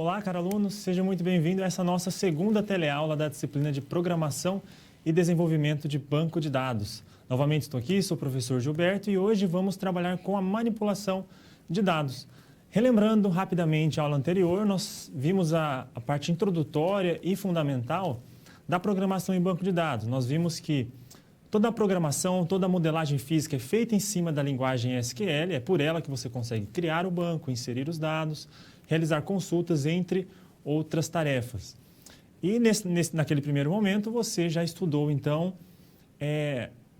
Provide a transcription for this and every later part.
Olá, caro aluno, seja muito bem-vindo a essa nossa segunda teleaula da disciplina de Programação e Desenvolvimento de Banco de Dados. Novamente estou aqui, sou o professor Gilberto e hoje vamos trabalhar com a manipulação de dados. Relembrando rapidamente a aula anterior, nós vimos a parte introdutória e fundamental da programação em banco de dados. Nós vimos que toda a programação, toda a modelagem física é feita em cima da linguagem SQL, é por ela que você consegue criar o banco, inserir os dados, realizar consultas, entre outras tarefas. E naquele primeiro momento você já estudou, então,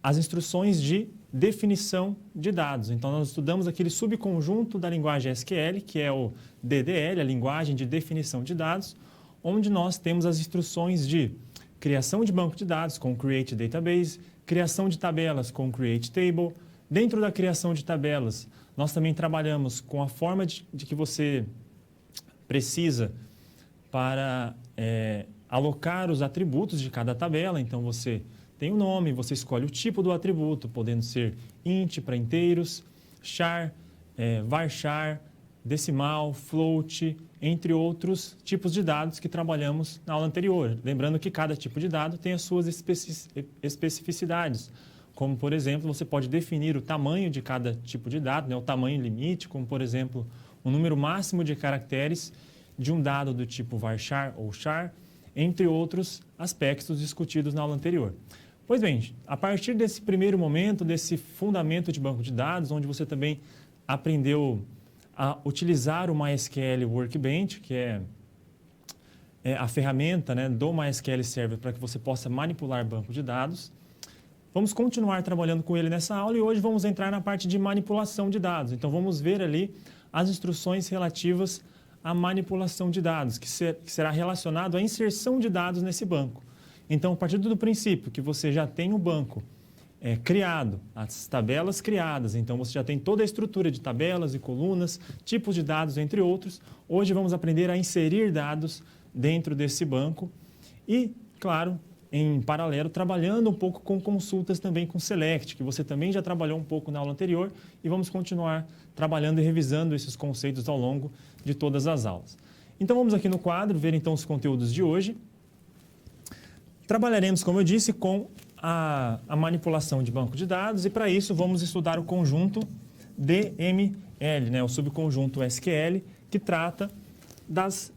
as instruções de definição de dados. Então, nós estudamos aquele subconjunto da linguagem SQL, que é o DDL, a linguagem de definição de dados, onde nós temos as instruções de criação de banco de dados com Create Database, criação de tabelas com Create Table. Dentro da criação de tabelas, nós também trabalhamos com a forma de que você precisa para alocar os atributos de cada tabela. Então, você tem o nome, você escolhe o tipo do atributo, podendo ser int para inteiros, char, varchar, decimal, float, entre outros tipos de dados que trabalhamos na aula anterior. Lembrando que cada tipo de dado tem as suas especificidades, como, por exemplo, você pode definir o tamanho de cada tipo de dado, o tamanho limite, como, por exemplo, o número máximo de caracteres de um dado do tipo varchar ou char, entre outros aspectos discutidos na aula anterior. Pois bem, a partir desse primeiro momento, desse fundamento de banco de dados, onde você também aprendeu a utilizar o MySQL Workbench, que é a ferramenta do MySQL Server para que você possa manipular banco de dados. Vamos continuar trabalhando com ele nessa aula e hoje vamos entrar na parte de manipulação de dados. Então, vamos ver ali as instruções relativas à manipulação de dados, que será relacionado à inserção de dados nesse banco. Então, a partir do princípio que você já tem o banco criado, as tabelas criadas, então você já tem toda a estrutura de tabelas e colunas, tipos de dados, entre outros. Hoje vamos aprender a inserir dados dentro desse banco e, claro, em paralelo, trabalhando um pouco com consultas também com Select, que você também já trabalhou um pouco na aula anterior e vamos continuar trabalhando e revisando esses conceitos ao longo de todas as aulas. Então, vamos aqui no quadro ver então os conteúdos de hoje. Trabalharemos, como eu disse, com a manipulação de banco de dados e, para isso, vamos estudar o conjunto DML, o subconjunto SQL, que trata das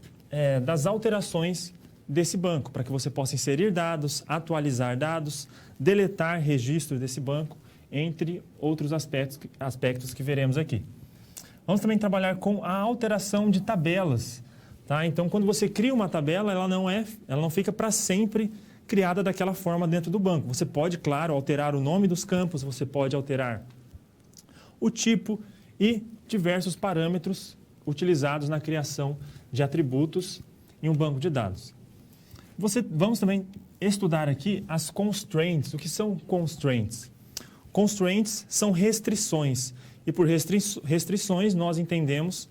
alterações desse banco, para que você possa inserir dados, atualizar dados, deletar registros desse banco, entre outros aspectos que veremos aqui. Vamos também trabalhar com a alteração de tabelas. Tá? Então, quando você cria uma tabela, ela não fica para sempre criada daquela forma dentro do banco. Você pode, claro, alterar o nome dos campos, você pode alterar o tipo e diversos parâmetros utilizados na criação de atributos em um banco de dados. Vamos também estudar aqui as constraints. O que são constraints? Constraints são restrições. E por restrições nós entendemos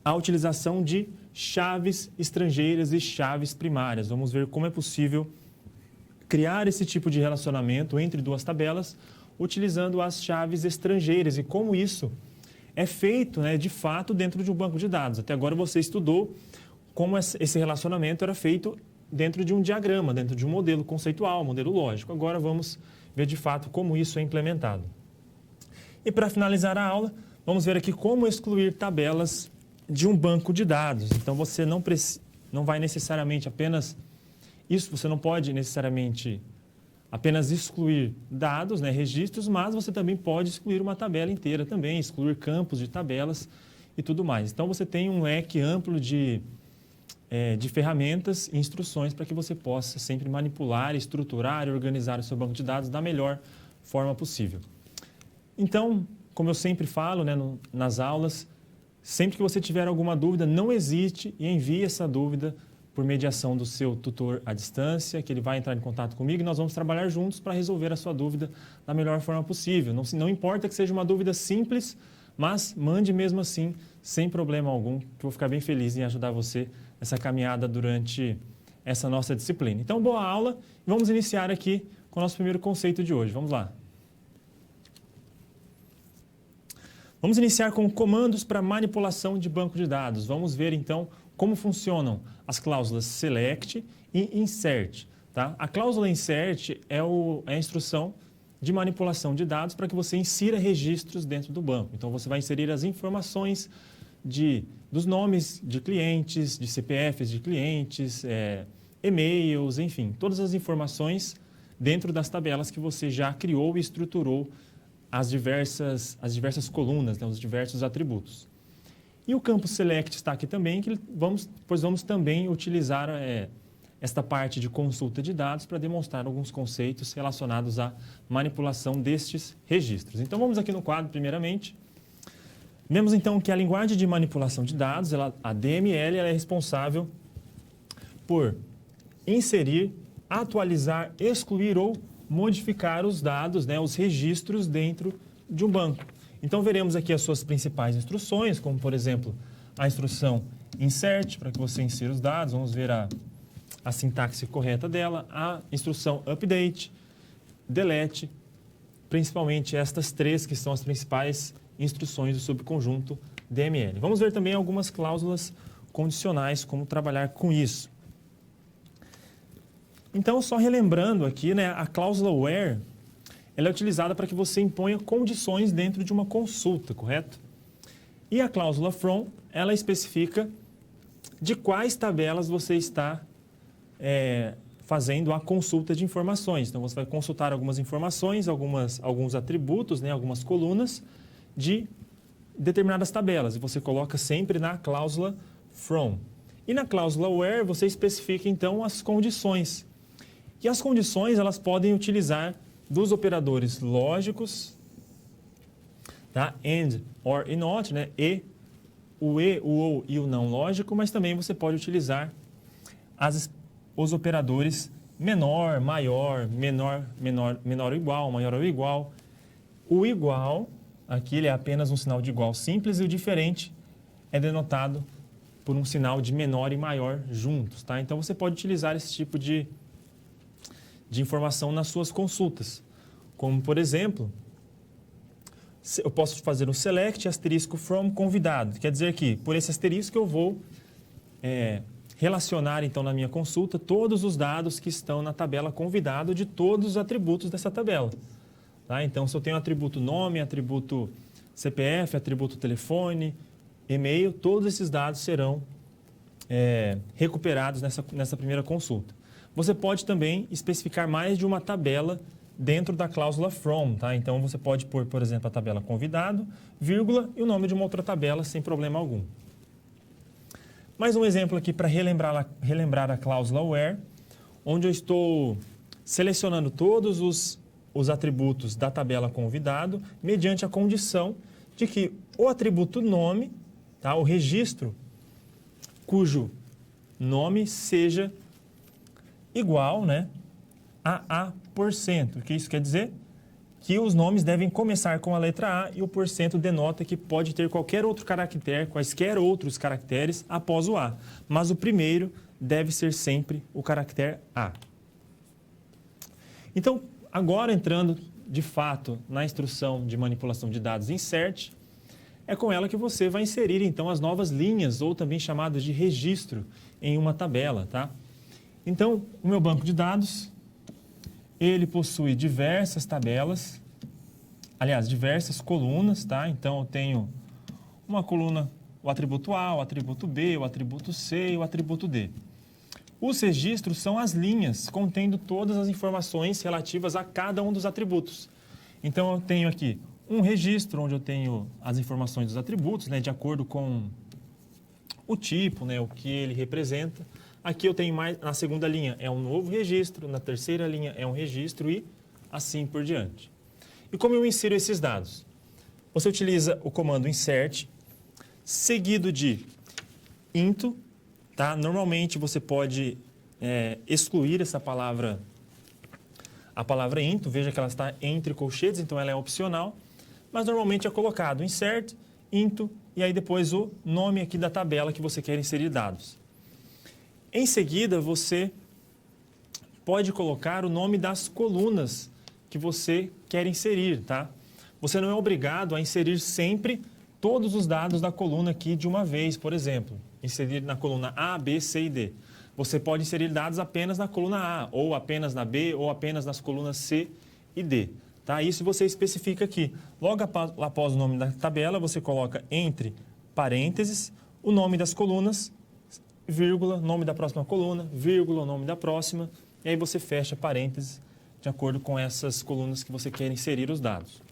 a utilização de chaves estrangeiras e chaves primárias. Vamos ver como é possível criar esse tipo de relacionamento entre duas tabelas utilizando as chaves estrangeiras e como isso é feito, de fato, dentro de um banco de dados. Até agora você estudou como esse relacionamento era feito dentro de um diagrama, dentro de um modelo conceitual, modelo lógico. Agora vamos ver de fato como isso é implementado. E para finalizar a aula, vamos ver aqui como excluir tabelas de um banco de dados. Então, você não vai necessariamente apenas... você não pode necessariamente apenas excluir dados, registros, mas você também pode excluir uma tabela inteira também, excluir campos de tabelas e tudo mais. Então, você tem um leque amplo de ferramentas e instruções para que você possa sempre manipular, estruturar e organizar o seu banco de dados da melhor forma possível. Então, como eu sempre falo nas aulas, sempre que você tiver alguma dúvida, não hesite e envie essa dúvida por mediação do seu tutor à distância, que ele vai entrar em contato comigo e nós vamos trabalhar juntos para resolver a sua dúvida da melhor forma possível. Não importa que seja uma dúvida simples, mas mande mesmo assim, sem problema algum, que eu vou ficar bem feliz em ajudar você nessa caminhada durante essa nossa disciplina. Então, boa aula. Vamos iniciar aqui com o nosso primeiro conceito de hoje. Vamos lá. Vamos iniciar com comandos para manipulação de banco de dados. Vamos ver, então, como funcionam as cláusulas select e insert. Tá? A cláusula insert é a instrução de manipulação de dados para que você insira registros dentro do banco. Então, você vai inserir as informações dos nomes de clientes, de CPFs de clientes, e-mails, enfim, todas as informações dentro das tabelas que você já criou e estruturou as diversas colunas, né, os diversos atributos. E o campo select está aqui também, pois vamos também utilizar esta parte de consulta de dados para demonstrar alguns conceitos relacionados à manipulação destes registros. Então, vamos aqui no quadro, primeiramente. Vemos, então, que a linguagem de manipulação de dados, a DML, ela é responsável por inserir, atualizar, excluir ou modificar os dados, né, os registros dentro de um banco. Então, veremos aqui as suas principais instruções, como, por exemplo, a instrução insert, para que você insira os dados. Vamos ver a sintaxe correta dela. A instrução update, delete, principalmente estas três que são as principais instruções do subconjunto DML. Vamos ver também algumas cláusulas condicionais, como trabalhar com isso. Então, só relembrando aqui, né, a cláusula where, ela é utilizada para que você imponha condições dentro de uma consulta, correto? E a cláusula from, ela especifica de quais tabelas você está fazendo a consulta de informações. Então, você vai consultar algumas informações, alguns atributos, né, algumas colunas de determinadas tabelas. E você coloca sempre na cláusula from. E na cláusula where, você especifica, então, as condições. E as condições, elas podem utilizar dos operadores lógicos, tá? And, or e not, né? O ou e o não lógico, mas também você pode utilizar os operadores menor, maior, menor ou igual, maior ou igual. O igual, aqui ele é apenas um sinal de igual simples, e o diferente é denotado por um sinal de menor e maior juntos, tá? Então, você pode utilizar esse tipo de informação nas suas consultas. Como, por exemplo, eu posso fazer um select asterisco from convidado. Quer dizer que, por esse asterisco, eu vou relacionar, então, na minha consulta, todos os dados que estão na tabela convidado de todos os atributos dessa tabela. Tá? Então, se eu tenho atributo nome, atributo CPF, atributo telefone, e-mail, todos esses dados serão recuperados nessa primeira consulta. Você pode também especificar mais de uma tabela dentro da cláusula from, tá? Então, você pode pôr, por exemplo, a tabela convidado, vírgula, e o nome de uma outra tabela sem problema algum. Mais um exemplo aqui para relembrar a cláusula where, onde eu estou selecionando todos os atributos da tabela convidado, mediante a condição de que o atributo nome, tá? O registro cujo nome seja igual, né, a %. O que isso quer dizer? Que os nomes devem começar com a letra A e o % denota que pode ter qualquer outro caractere, quaisquer outros caracteres após o A. Mas o primeiro deve ser sempre o caractere A. Então, agora entrando de fato na instrução de manipulação de dados insert, é com ela que você vai inserir então as novas linhas, ou também chamadas de registro, em uma tabela, tá? Então, o meu banco de dados, ele possui diversas tabelas, aliás, diversas colunas, tá? Então, eu tenho uma coluna, o atributo A, o atributo B, o atributo C e o atributo D. Os registros são as linhas contendo todas as informações relativas a cada um dos atributos. Então, eu tenho aqui um registro onde eu tenho as informações dos atributos, né, de acordo com o tipo, né, o que ele representa. Aqui eu tenho mais, na segunda linha é um novo registro, na terceira linha é um registro e assim por diante. E como eu insiro esses dados? Você utiliza o comando insert, seguido de into, tá? Normalmente você pode excluir essa palavra, a palavra into, veja que ela está entre colchetes, então ela é opcional, mas normalmente é colocado insert, into, e aí depois o nome aqui da tabela que você quer inserir dados. Em seguida, você pode colocar o nome das colunas que você quer inserir, tá? você não é obrigado a inserir sempre todos os dados da coluna aqui de uma vez, por exemplo. Inserir na coluna A, B, C e D. Você pode inserir dados apenas na coluna A, ou apenas na B, ou apenas nas colunas C e D. Tá? Isso você especifica aqui. Logo após o nome da tabela, você coloca entre parênteses o nome das colunas, vírgula, nome da próxima coluna, vírgula, nome da próxima, e aí você fecha parênteses de acordo com essas colunas que você quer inserir os dados.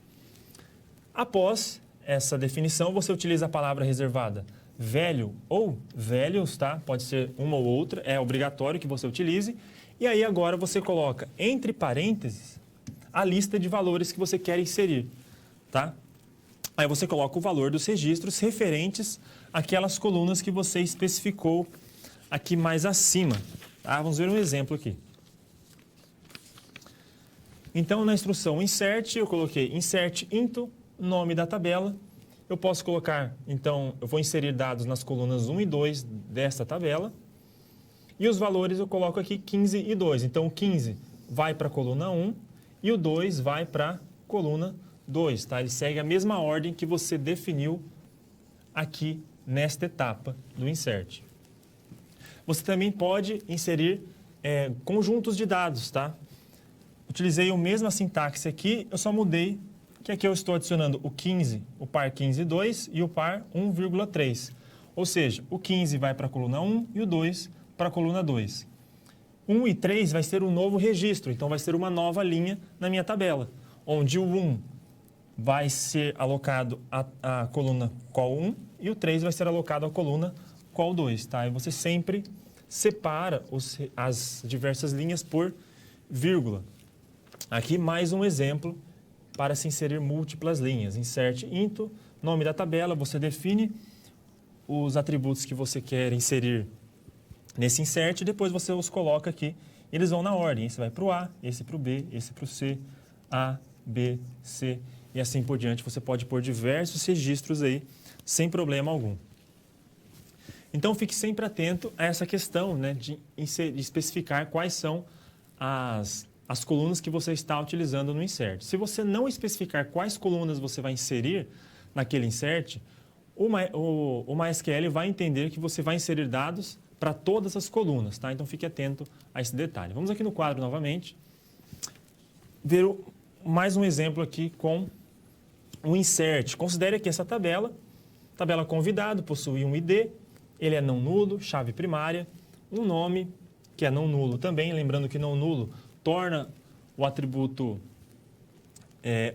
Após essa definição, você utiliza a palavra reservada velho ou velhos, tá? Pode ser uma ou outra, é obrigatório que você utilize. E aí agora você coloca entre parênteses a lista de valores que você quer inserir, tá? Aí você coloca o valor dos registros referentes àquelas colunas que você especificou aqui mais acima. Tá? Vamos ver um exemplo aqui. Então, na instrução insert, eu coloquei insert into, nome da tabela. Eu posso colocar, então, eu vou inserir dados nas colunas 1 e 2 desta tabela. E os valores eu coloco aqui 15 e 2. Então, o 15 vai para a coluna 1 e o 2 vai para a coluna 2. Tá? Ele segue a mesma ordem que você definiu aqui nesta etapa do insert. Você também pode inserir conjuntos de dados, tá? Utilizei a mesma sintaxe aqui, eu só mudei que aqui eu estou adicionando o 15, o par 15,2 e o par 1,3. Ou seja, o 15 vai para a coluna 1 e o 2 para a coluna 2. 1 e 3 vai ser um novo registro, então vai ser uma nova linha na minha tabela, onde o 1 vai ser alocado à coluna col 1 e o 3 vai ser alocado à coluna col 2. Tá? E você sempre separa as diversas linhas por vírgula. Aqui mais um exemplo para se inserir múltiplas linhas. Insert into, nome da tabela, você define os atributos que você quer inserir nesse insert e depois você os coloca aqui. Eles vão na ordem, esse vai para o A, esse para o B, esse para o C, A, B, C e assim por diante. Você pode pôr diversos registros aí sem problema algum. Então fique sempre atento a essa questão, né, de especificar quais são as colunas que você está utilizando no insert. Se você não especificar quais colunas você vai inserir naquele insert, o MySQL vai entender que você vai inserir dados para todas as colunas, tá? Então fique atento a esse detalhe. Vamos aqui no quadro novamente, ver mais um exemplo aqui com o insert. Considere aqui essa tabela convidado, possui um ID, ele é não nulo, chave primária, um nome que é não nulo também, lembrando que não nulo torna o atributo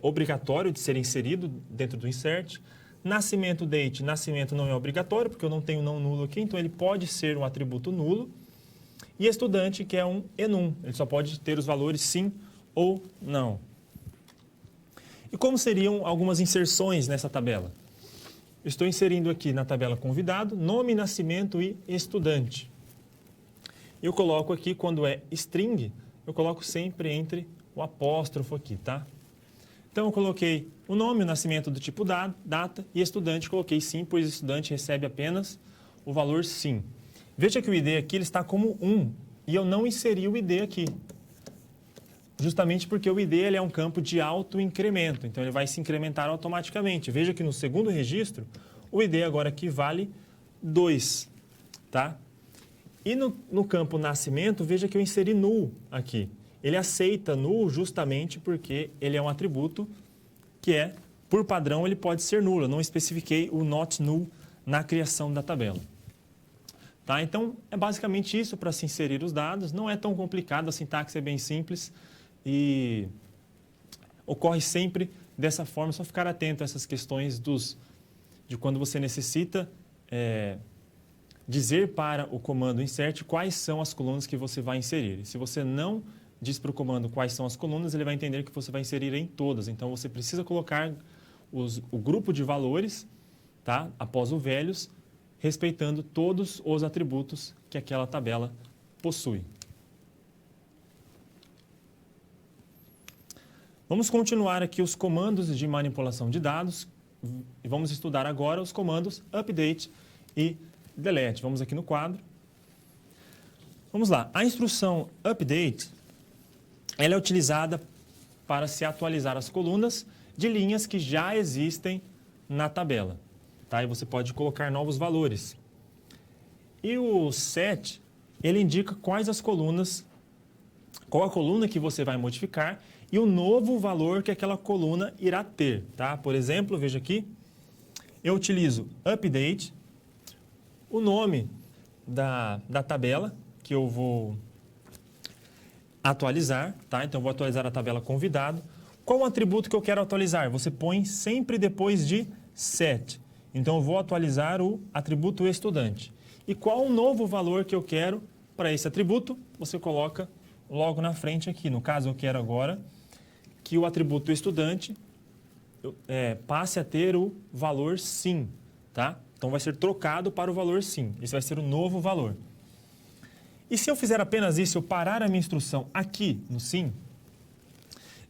obrigatório de ser inserido dentro do insert. Nascimento, date, nascimento não é obrigatório, porque eu não tenho não nulo aqui, então ele pode ser um atributo nulo. E estudante, que é um enum, ele só pode ter os valores sim ou não. E como seriam algumas inserções nessa tabela? Eu estou inserindo aqui na tabela convidado, nome, nascimento e estudante. Eu coloco aqui, quando é string, eu coloco sempre entre o apóstrofo aqui, tá? Então, eu coloquei o nome, o nascimento do tipo data e estudante, coloquei sim, pois estudante recebe apenas o valor sim. Veja que o ID aqui ele está como 1 e eu não inseri o ID aqui. Justamente porque o ID ele é um campo de autoincremento, então ele vai se incrementar automaticamente. Veja que no segundo registro, o ID agora aqui vale 2, tá? E no campo nascimento, veja que eu inseri null aqui. Ele aceita null justamente porque ele é um atributo que por padrão, ele pode ser nulo. Eu não especifiquei o not null na criação da tabela. Tá? Então, é basicamente isso para se inserir os dados. Não é tão complicado, a sintaxe é bem simples e ocorre sempre dessa forma. É só ficar atento a essas questões de quando você necessita dizer para o comando insert quais são as colunas que você vai inserir. E se você não diz para o comando quais são as colunas, ele vai entender que você vai inserir em todas. Então, você precisa colocar o grupo de valores, tá? Após o velhos, respeitando todos os atributos que aquela tabela possui. Vamos continuar aqui os comandos de manipulação de dados e vamos estudar agora os comandos update e delete. Vamos aqui no quadro. Vamos lá. A instrução update ela é utilizada para se atualizar as colunas de linhas que já existem na tabela. Tá? E você pode colocar novos valores. E o set, ele indica quais as colunas, qual a coluna que você vai modificar e o novo valor que aquela coluna irá ter. Tá? Por exemplo, veja aqui, eu utilizo update, o nome da tabela que eu vou atualizar, tá? Então, eu vou atualizar a tabela convidado. Qual o atributo que eu quero atualizar? Você põe sempre depois de set. Então, eu vou atualizar o atributo estudante. E qual o novo valor que eu quero para esse atributo? Você coloca logo na frente aqui. No caso, eu quero agora que o atributo estudante passe a ter o valor sim, tá? Então, vai ser trocado para o valor sim. Esse vai ser o novo valor. E se eu fizer apenas isso, eu parar a minha instrução aqui no sim,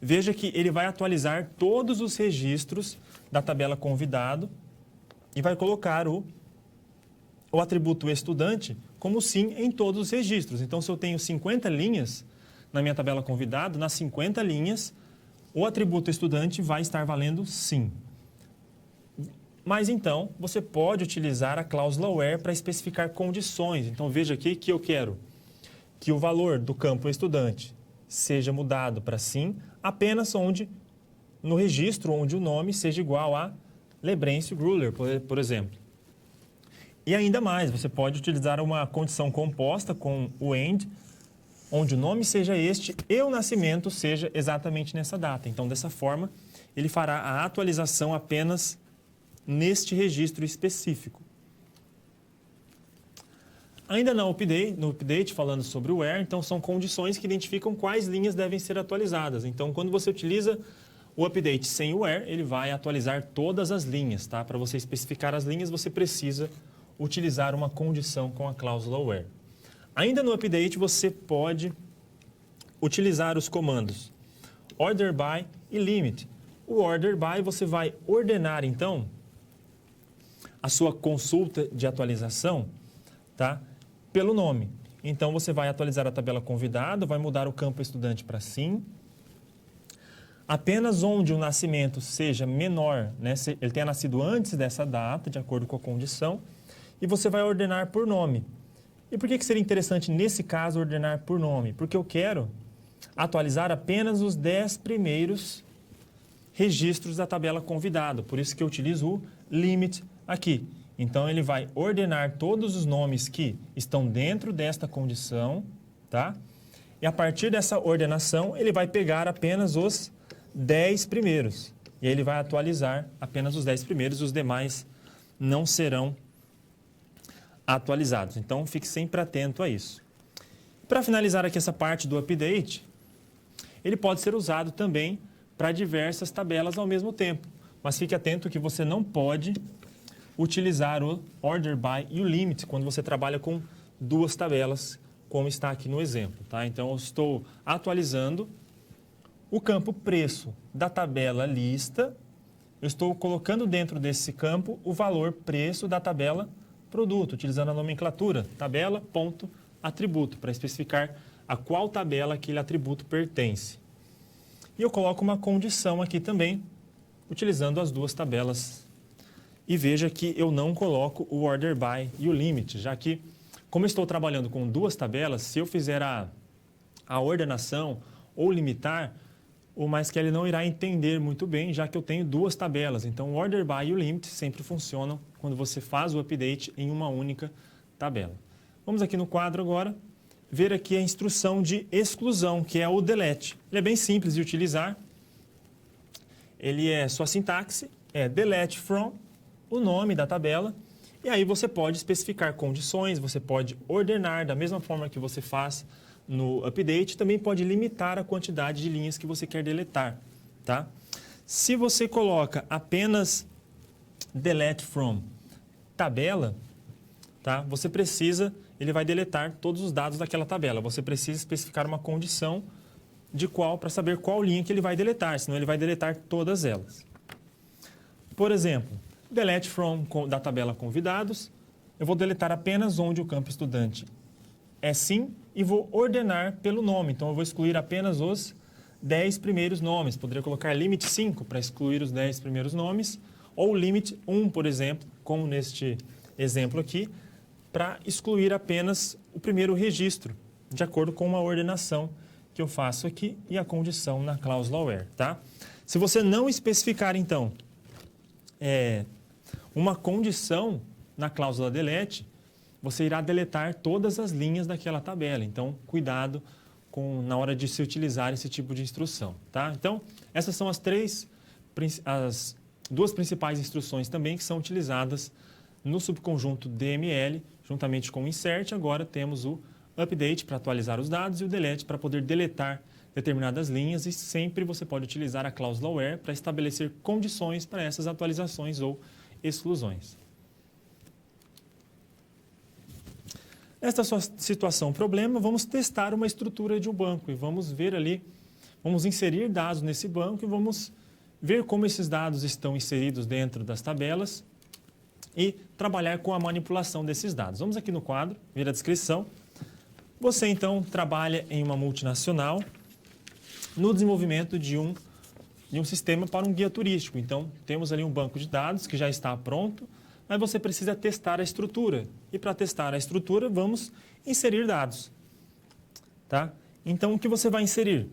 veja que ele vai atualizar todos os registros da tabela convidado e vai colocar o atributo estudante como sim em todos os registros. Então, se eu tenho 50 linhas na minha tabela convidado, nas 50 linhas, o atributo estudante vai estar valendo sim. Mas então, você pode utilizar a cláusula where para especificar condições. Então, veja aqui que eu quero que o valor do campo estudante seja mudado para sim, apenas no registro onde o nome seja igual a Lebrêncio Gruller, por exemplo. E ainda mais, você pode utilizar uma condição composta com o AND, onde o nome seja este e o nascimento seja exatamente nessa data. Então, dessa forma, ele fará a atualização apenas neste registro específico. Ainda no update, falando sobre o where, então são condições que identificam quais linhas devem ser atualizadas. Então, quando você utiliza o update sem o where, ele vai atualizar todas as linhas. Tá? Para você especificar as linhas, você precisa utilizar uma condição com a cláusula where. Ainda no update, você pode utilizar os comandos order by e limit. O order by, você vai ordenar, então, a sua consulta de atualização, tá? Pelo nome. Então, você vai atualizar a tabela convidado, vai mudar o campo estudante para sim. Apenas onde o nascimento seja menor, né? Ele tenha nascido antes dessa data, de acordo com a condição, e você vai ordenar por nome. E por que seria interessante, nesse caso, ordenar por nome? Porque eu quero atualizar apenas os 10 primeiros registros da tabela convidado. Por isso que eu utilizo o limit aqui. Então, ele vai ordenar todos os nomes que estão dentro desta condição, tá? E a partir dessa ordenação, ele vai pegar apenas os 10 primeiros. E aí ele vai atualizar apenas os 10 primeiros, os demais não serão atualizados. Então, fique sempre atento a isso. Para finalizar aqui essa parte do update, ele pode ser usado também para diversas tabelas ao mesmo tempo. Mas fique atento que você não pode utilizar o order by e o limit quando você trabalha com duas tabelas, como está aqui no exemplo. Tá? Então, eu estou atualizando o campo preço da tabela lista, eu estou colocando dentro desse campo o valor preço da tabela produto, utilizando a nomenclatura tabela.atributo, para especificar a qual tabela aquele atributo pertence. E eu coloco uma condição aqui também, utilizando as duas tabelas. E veja que eu não coloco o order by e o limit, já que, como eu estou trabalhando com duas tabelas, se eu fizer a ordenação ou limitar, o MySQL não irá entender muito bem, já que eu tenho duas tabelas. Então, o order by e o limit sempre funcionam quando você faz o update em uma única tabela. Vamos aqui no quadro agora, ver aqui a instrução de exclusão, que é o delete. Ele é bem simples de utilizar. Sua sintaxe é delete from, o nome da tabela, e aí você pode especificar condições, você pode ordenar da mesma forma que você faz no update, também pode limitar a quantidade de linhas que você quer deletar, tá? Se você coloca apenas delete from tabela, tá? Ele vai deletar todos os dados daquela tabela. Você precisa especificar uma condição para saber qual linha que ele vai deletar, senão ele vai deletar todas elas. Por exemplo, delete from da tabela convidados, eu vou deletar apenas onde o campo estudante é sim e vou ordenar pelo nome. Então, eu vou excluir apenas os 10 primeiros nomes. Poderia colocar limite 5 para excluir os 10 primeiros nomes, ou limite 1, por exemplo, como neste exemplo aqui, para excluir apenas o primeiro registro, de acordo com uma ordenação que eu faço aqui e a condição na cláusula where, tá? Se você não especificar, então, uma condição na cláusula delete, você irá deletar todas as linhas daquela tabela. Então, cuidado na hora de se utilizar esse tipo de instrução, tá? Então, essas são as duas principais instruções também que são utilizadas no subconjunto DML, juntamente com o insert. Agora temos o update para atualizar os dados e o delete para poder deletar determinadas linhas, e sempre você pode utilizar a cláusula where para estabelecer condições para essas atualizações ou exclusões. Nesta situação problema, vamos testar uma estrutura de um banco e vamos ver ali, vamos inserir dados nesse banco e vamos ver como esses dados estão inseridos dentro das tabelas e trabalhar com a manipulação desses dados. Vamos aqui no quadro, ver a descrição. Você, então, trabalha em uma multinacional no desenvolvimento de um sistema para um guia turístico. Então, temos ali um banco de dados que já está pronto, mas você precisa testar a estrutura. E para testar a estrutura, vamos inserir dados. Tá? Então, o que você vai inserir?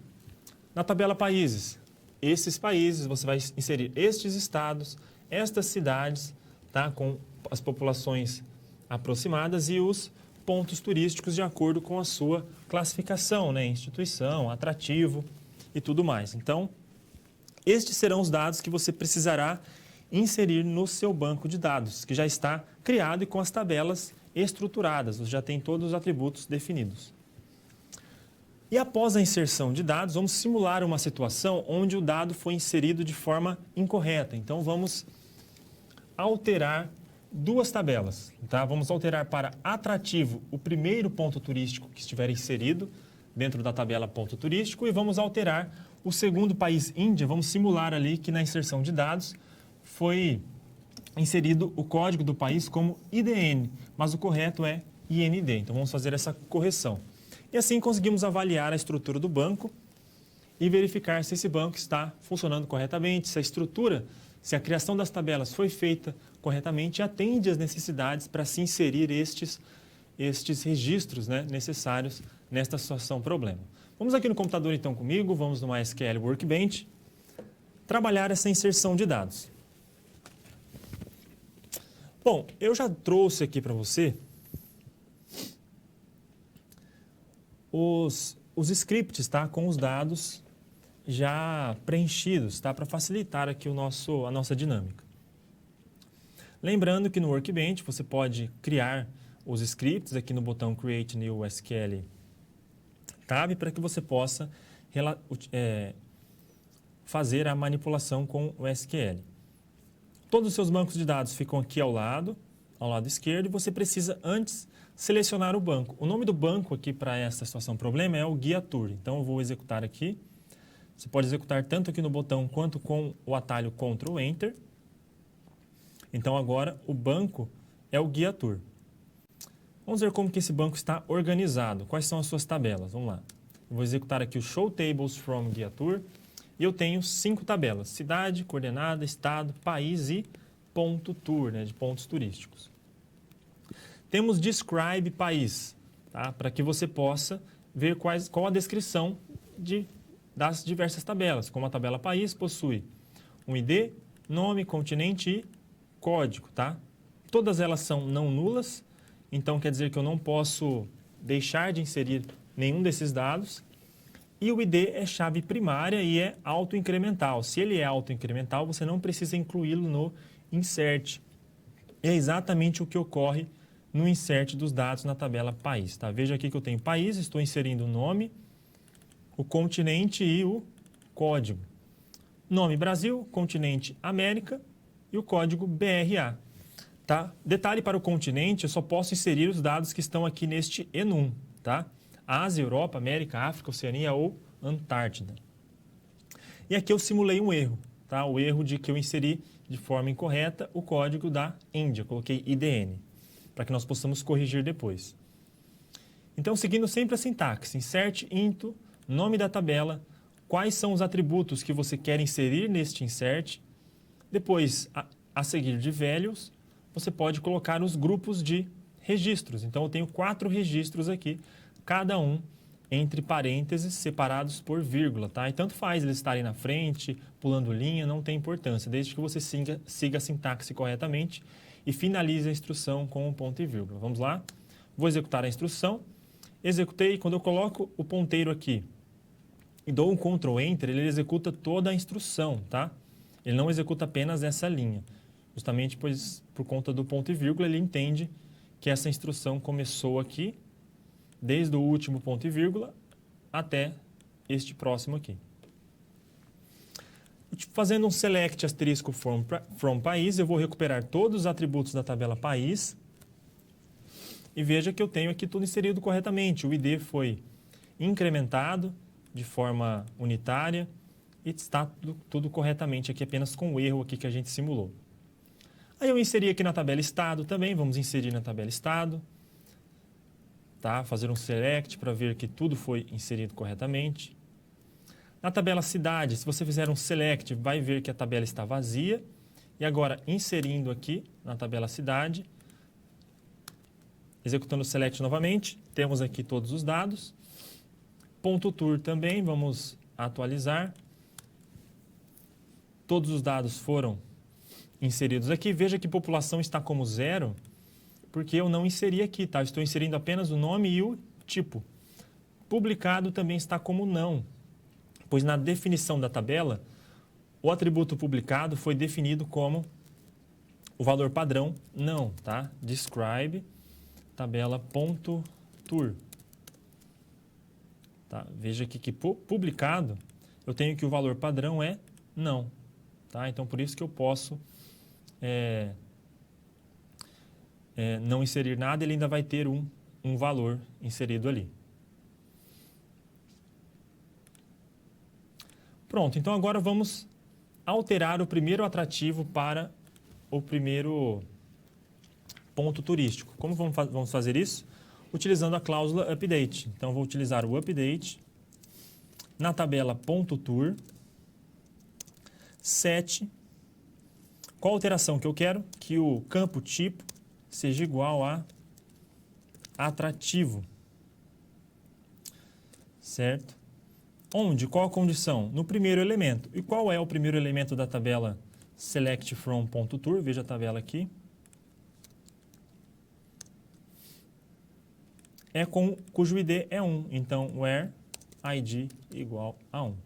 Na tabela países, esses países, você vai inserir estes estados, estas cidades, tá? Com as populações aproximadas e os pontos turísticos de acordo com a sua classificação, né? Instituição, atrativo e tudo mais. Então, estes serão os dados que você precisará inserir no seu banco de dados, que já está criado e com as tabelas estruturadas, você já tem todos os atributos definidos. E após a inserção de dados, vamos simular uma situação onde o dado foi inserido de forma incorreta. Então, vamos alterar duas tabelas. Tá? Vamos alterar para atrativo o primeiro ponto turístico que estiver inserido dentro da tabela ponto turístico e vamos alterar o segundo país, Índia. Vamos simular ali que na inserção de dados foi inserido o código do país como IDN, mas o correto é IND. Então, vamos fazer essa correção. E assim conseguimos avaliar a estrutura do banco e verificar se esse banco está funcionando corretamente, se a estrutura, se a criação das tabelas foi feita corretamente e atende às necessidades para se inserir estes registros, né, necessários nesta situação problema. Vamos aqui no computador então comigo, vamos no MySQL Workbench, trabalhar essa inserção de dados. Bom, eu já trouxe aqui para você os scripts, tá, com os dados já preenchidos, tá, para facilitar aqui a nossa dinâmica. Lembrando que no Workbench você pode criar os scripts aqui no botão Create New SQL Tab para que você possa fazer a manipulação com o SQL. Todos os seus bancos de dados ficam aqui ao lado esquerdo, e você precisa antes selecionar o banco. O nome do banco aqui para essa situação problema é o Guia Tour. Então eu vou executar aqui. Você pode executar tanto aqui no botão quanto com o atalho Ctrl Enter. Então agora o banco é o Guia Tour. Vamos ver como que esse banco está organizado. Quais são as suas tabelas? Vamos lá. Eu vou executar aqui o Show Tables from Guia Tour. E eu tenho 5 tabelas: cidade, coordenada, estado, país e ponto tour, né, de pontos turísticos. Temos Describe País, tá, para que você possa ver qual a descrição das diversas tabelas. Como a tabela País possui um ID, nome, continente e código. Tá? Todas elas são não nulas, então quer dizer que eu não posso deixar de inserir nenhum desses dados. E o ID é chave primária e é autoincremental. Se ele é autoincremental, você não precisa incluí-lo no insert. É exatamente o que ocorre no insert dos dados na tabela país. Tá? Veja aqui que eu tenho país, estou inserindo o nome, o continente e o código. Nome Brasil, continente América e o código BRA. Tá? Detalhe para o continente, eu só posso inserir os dados que estão aqui neste enum. Tá? Ásia, Europa, América, África, Oceania ou Antártida. E aqui eu simulei um erro, tá? O erro de que eu inseri de forma incorreta o código da Índia, coloquei IDN, para que nós possamos corrigir depois. Então, seguindo sempre a sintaxe, insert into, nome da tabela, quais são os atributos que você quer inserir neste insert. Depois, a seguir de values, você pode colocar os grupos de registros. Então, eu tenho 4 registros aqui, cada um entre parênteses separados por vírgula, tá? E tanto faz eles estarem na frente, pulando linha, não tem importância, desde que você siga a sintaxe corretamente e finalize a instrução com um ponto e vírgula. Vamos lá? Vou executar a instrução. Executei, quando eu coloco o ponteiro aqui e dou um Ctrl Enter, ele executa toda a instrução, tá? Ele não executa apenas essa linha. Justamente por conta do ponto e vírgula, ele entende que essa instrução começou aqui, desde o último ponto e vírgula até este próximo aqui. Fazendo um select asterisco from país, eu vou recuperar todos os atributos da tabela país e veja que eu tenho aqui tudo inserido corretamente. O ID foi incrementado de forma unitária e está tudo corretamente aqui, apenas com o erro aqui que a gente simulou. Aí eu inseri aqui na tabela estado também, vamos inserir na tabela estado. Tá? Fazer um select para ver que tudo foi inserido corretamente. Na tabela cidade, se você fizer um select, vai ver que a tabela está vazia. E agora, inserindo aqui na tabela cidade, executando o select novamente, temos aqui todos os dados. Ponto tour também, vamos atualizar. Todos os dados foram inseridos aqui. Veja que população está como 0, porque eu não inseri aqui, tá? Estou inserindo apenas o nome e o tipo. Publicado também está como não, pois na definição da tabela, o atributo publicado foi definido como o valor padrão não, tá? Describe tabela.tour. Tá? Veja aqui que publicado, eu tenho que o valor padrão é não, tá? Então, por isso que eu posso não inserir nada, ele ainda vai ter um valor inserido ali. Pronto, então agora vamos alterar o primeiro atrativo para o primeiro ponto turístico. Como vamos fazer isso? Utilizando a cláusula update. Então, vou utilizar o update na tabela .tour, set. Qual a alteração que eu quero? Que o campo tipo seja igual a atrativo, certo? Onde? Qual a condição? No primeiro elemento. E qual é o primeiro elemento da tabela select from.tour? Veja a tabela aqui. Cujo ID é 1. Então, where id igual a 1.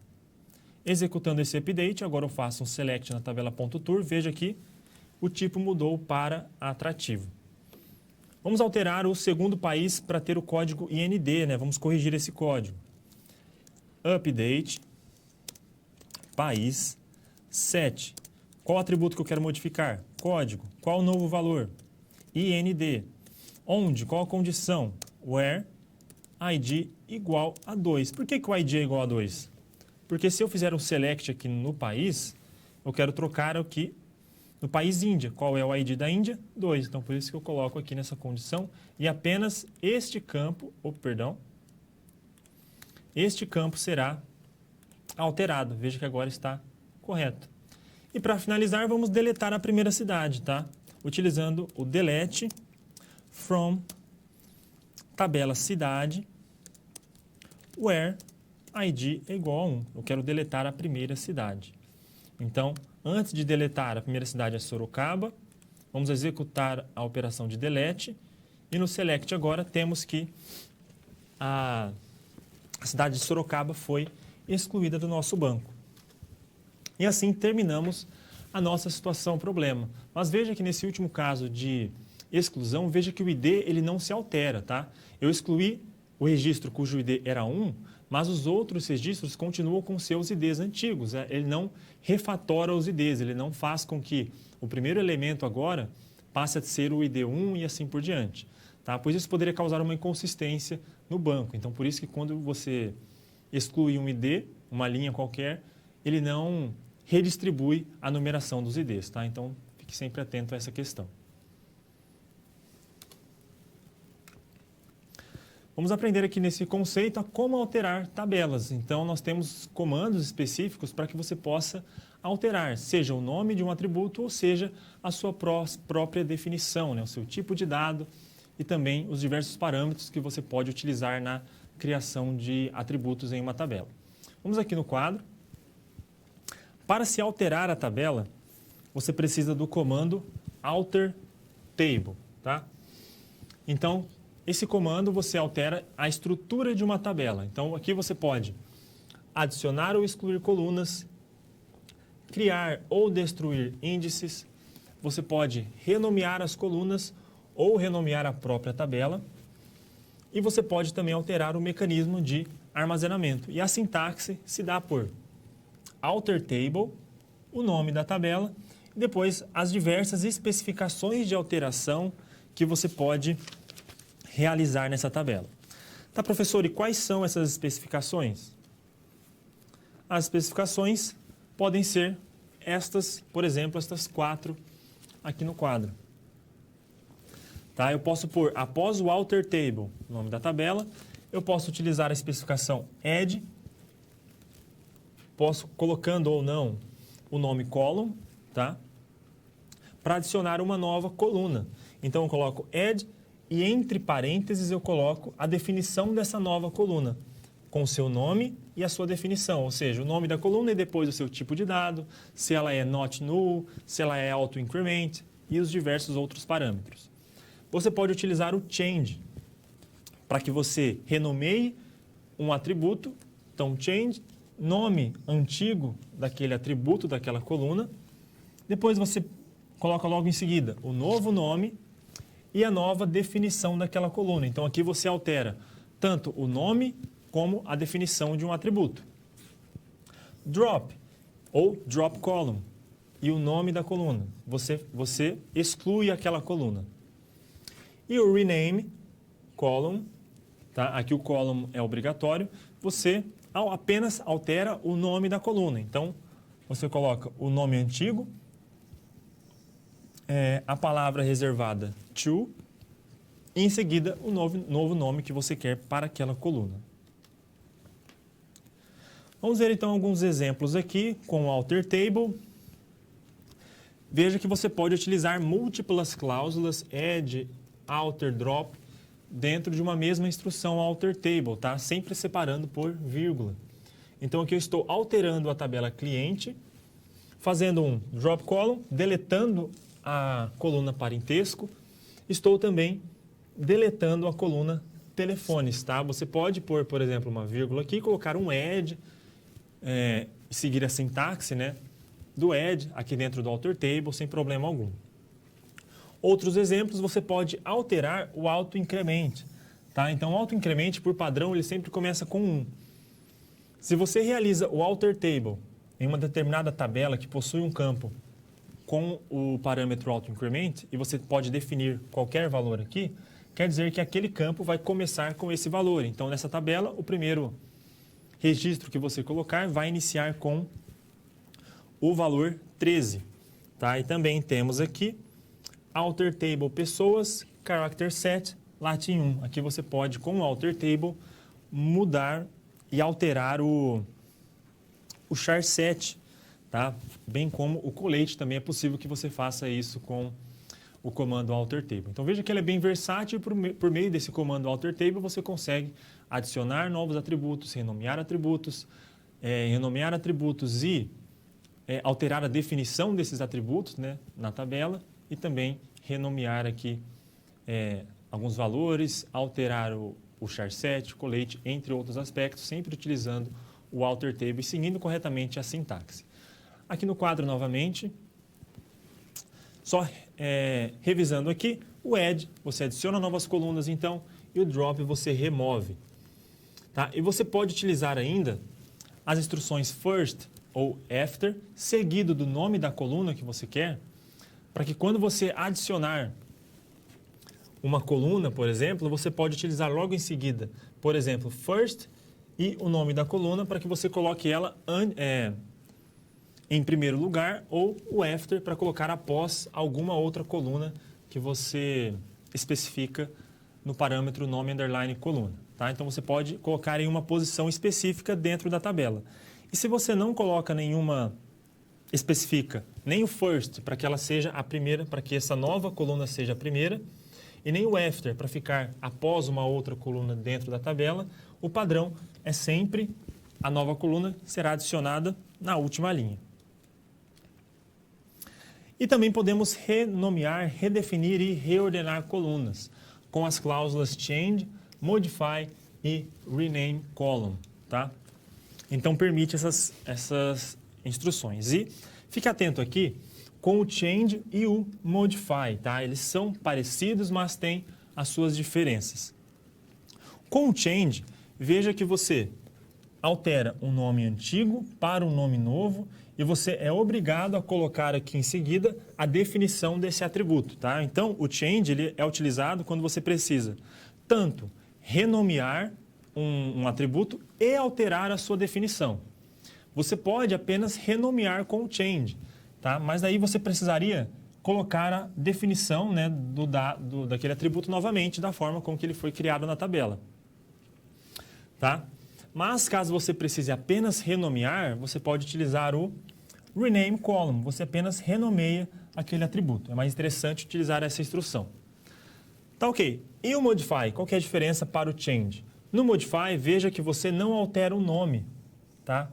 Executando esse update, agora eu faço um select na tabela .tour. Veja que o tipo mudou para atrativo. Vamos alterar o segundo país para ter o código IND, né? Vamos corrigir esse código. Update, país, set. Qual atributo que eu quero modificar? Código. Qual o novo valor? IND. Onde? Qual a condição? Where id igual a 2. Por que o id é igual a 2? Porque se eu fizer um select aqui no país, eu quero trocar aqui no país Índia. Qual é o id da Índia? 2. Então, por isso que eu coloco aqui nessa condição. E apenas este campo, este campo será alterado. Veja que agora está correto. E para finalizar, vamos deletar a primeira cidade, tá? Utilizando o delete from tabela cidade, where id é igual a 1. Eu quero deletar a primeira cidade. Então, antes de deletar a primeira cidade, a Sorocaba, vamos executar a operação de delete. E no select agora temos que a cidade de Sorocaba foi excluída do nosso banco. E assim terminamos a nossa situação problema. Mas veja que nesse último caso de exclusão, veja que o ID ele não se altera, tá? Eu excluí o registro cujo ID era 1, mas os outros registros continuam com seus IDs antigos. Né? Ele não refatora os IDs, ele não faz com que o primeiro elemento agora passe a ser o ID 1 e assim por diante. Tá? Pois isso poderia causar uma inconsistência no banco. Então, por isso que quando você exclui um ID, uma linha qualquer, ele não redistribui a numeração dos IDs. Tá? Então, fique sempre atento a essa questão. Vamos aprender aqui nesse conceito a como alterar tabelas. Então, nós temos comandos específicos para que você possa alterar, seja o nome de um atributo ou seja a sua própria definição, né? O seu tipo de dado e também os diversos parâmetros que você pode utilizar na criação de atributos em uma tabela. Vamos aqui no quadro. Para se alterar a tabela, você precisa do comando alter table, tá? Então, esse comando você altera a estrutura de uma tabela. Então, aqui você pode adicionar ou excluir colunas, criar ou destruir índices, você pode renomear as colunas ou renomear a própria tabela e você pode também alterar o mecanismo de armazenamento. E a sintaxe se dá por alter table, o nome da tabela, e depois as diversas especificações de alteração que você pode realizar nessa tabela. Tá, professor, e quais são essas especificações? As especificações podem ser estas, por exemplo, estas 4 aqui no quadro. Tá, eu posso pôr, após o alter table, o nome da tabela, eu posso utilizar a especificação add, posso colocando ou não o nome column, tá? Para adicionar uma nova coluna. Então eu coloco add e entre parênteses eu coloco a definição dessa nova coluna, com o seu nome e a sua definição, ou seja, o nome da coluna e depois o seu tipo de dado, se ela é not null, se ela é auto increment e os diversos outros parâmetros. Você pode utilizar o change para que você renomeie um atributo, então change, nome antigo daquele atributo, daquela coluna, depois você coloca logo em seguida o novo nome e a nova definição daquela coluna. Então, aqui você altera tanto o nome como a definição de um atributo. Drop, ou drop column, e o nome da coluna. Você exclui aquela coluna. E o rename column, tá? Aqui o column é obrigatório, você apenas altera o nome da coluna. Então, você coloca o nome antigo, a palavra reservada to, e em seguida o novo nome que você quer para aquela coluna. Vamos ver então alguns exemplos aqui com o alter table. Veja que você pode utilizar múltiplas cláusulas add, alter, drop dentro de uma mesma instrução alter table, tá? Sempre separando por vírgula. Então aqui eu estou alterando a tabela cliente, fazendo um drop column, deletando a coluna parentesco, estou também deletando a coluna telefones, tá? Você pode pôr, por exemplo, uma vírgula aqui, colocar um add, seguir a sintaxe, né, do add aqui dentro do alter table sem problema algum. Outros exemplos, você pode alterar o auto increment, tá? Então, o auto increment, por padrão, ele sempre começa com 1. Se você realiza o alter table em uma determinada tabela que possui um campo com o parâmetro auto increment, e você pode definir qualquer valor aqui, quer dizer que aquele campo vai começar com esse valor. Então, nessa tabela, o primeiro registro que você colocar vai iniciar com o valor 13. Tá? E também temos aqui alter table pessoas, character set, latim 1. Aqui você pode, com o alter table, mudar e alterar o char set, tá? Bem como o colete também é possível que você faça isso com o comando alter table. Então veja que ele é bem versátil e por meio desse comando alter table você consegue adicionar novos atributos, renomear atributos e alterar a definição desses atributos, né, na tabela e também renomear aqui alguns valores, alterar o char set, o colete, entre outros aspectos, sempre utilizando o alter table e seguindo corretamente a sintaxe. Aqui no quadro, novamente, só revisando aqui, o add, você adiciona novas colunas, então, e o drop você remove. Tá? E você pode utilizar ainda as instruções first ou after, seguido do nome da coluna que você quer, para que quando você adicionar uma coluna, por exemplo, você pode utilizar logo em seguida, por exemplo, first e o nome da coluna para que você coloque ela em primeiro lugar ou o after para colocar após alguma outra coluna que você especifica no parâmetro nome underline coluna. Tá? Então, você pode colocar em uma posição específica dentro da tabela. E se você não coloca nenhuma especifica, nem o first, para que ela seja a primeira, para que essa nova coluna seja a primeira, e nem o after, para ficar após uma outra coluna dentro da tabela, o padrão é sempre a nova coluna será adicionada na última linha. E também podemos renomear, redefinir e reordenar colunas com as cláusulas change, modify e rename column, tá? Então permite essas instruções. E fique atento aqui com o change e o modify, tá? Eles são parecidos, mas têm as suas diferenças. Com o change, veja que você altera um nome antigo para um nome novo e você é obrigado a colocar aqui em seguida a definição desse atributo, tá? Então, o change ele é utilizado quando você precisa tanto renomear um atributo e alterar a sua definição. Você pode apenas renomear com o change, tá? Mas aí você precisaria colocar a definição, né, daquele atributo novamente, da forma com que ele foi criado na tabela, tá? Mas caso você precise apenas renomear, você pode utilizar o rename column. Você apenas renomeia aquele atributo. É mais interessante utilizar essa instrução. Tá ok. E o modify? Qual que é a diferença para o change? No modify, veja que você não altera o nome, tá?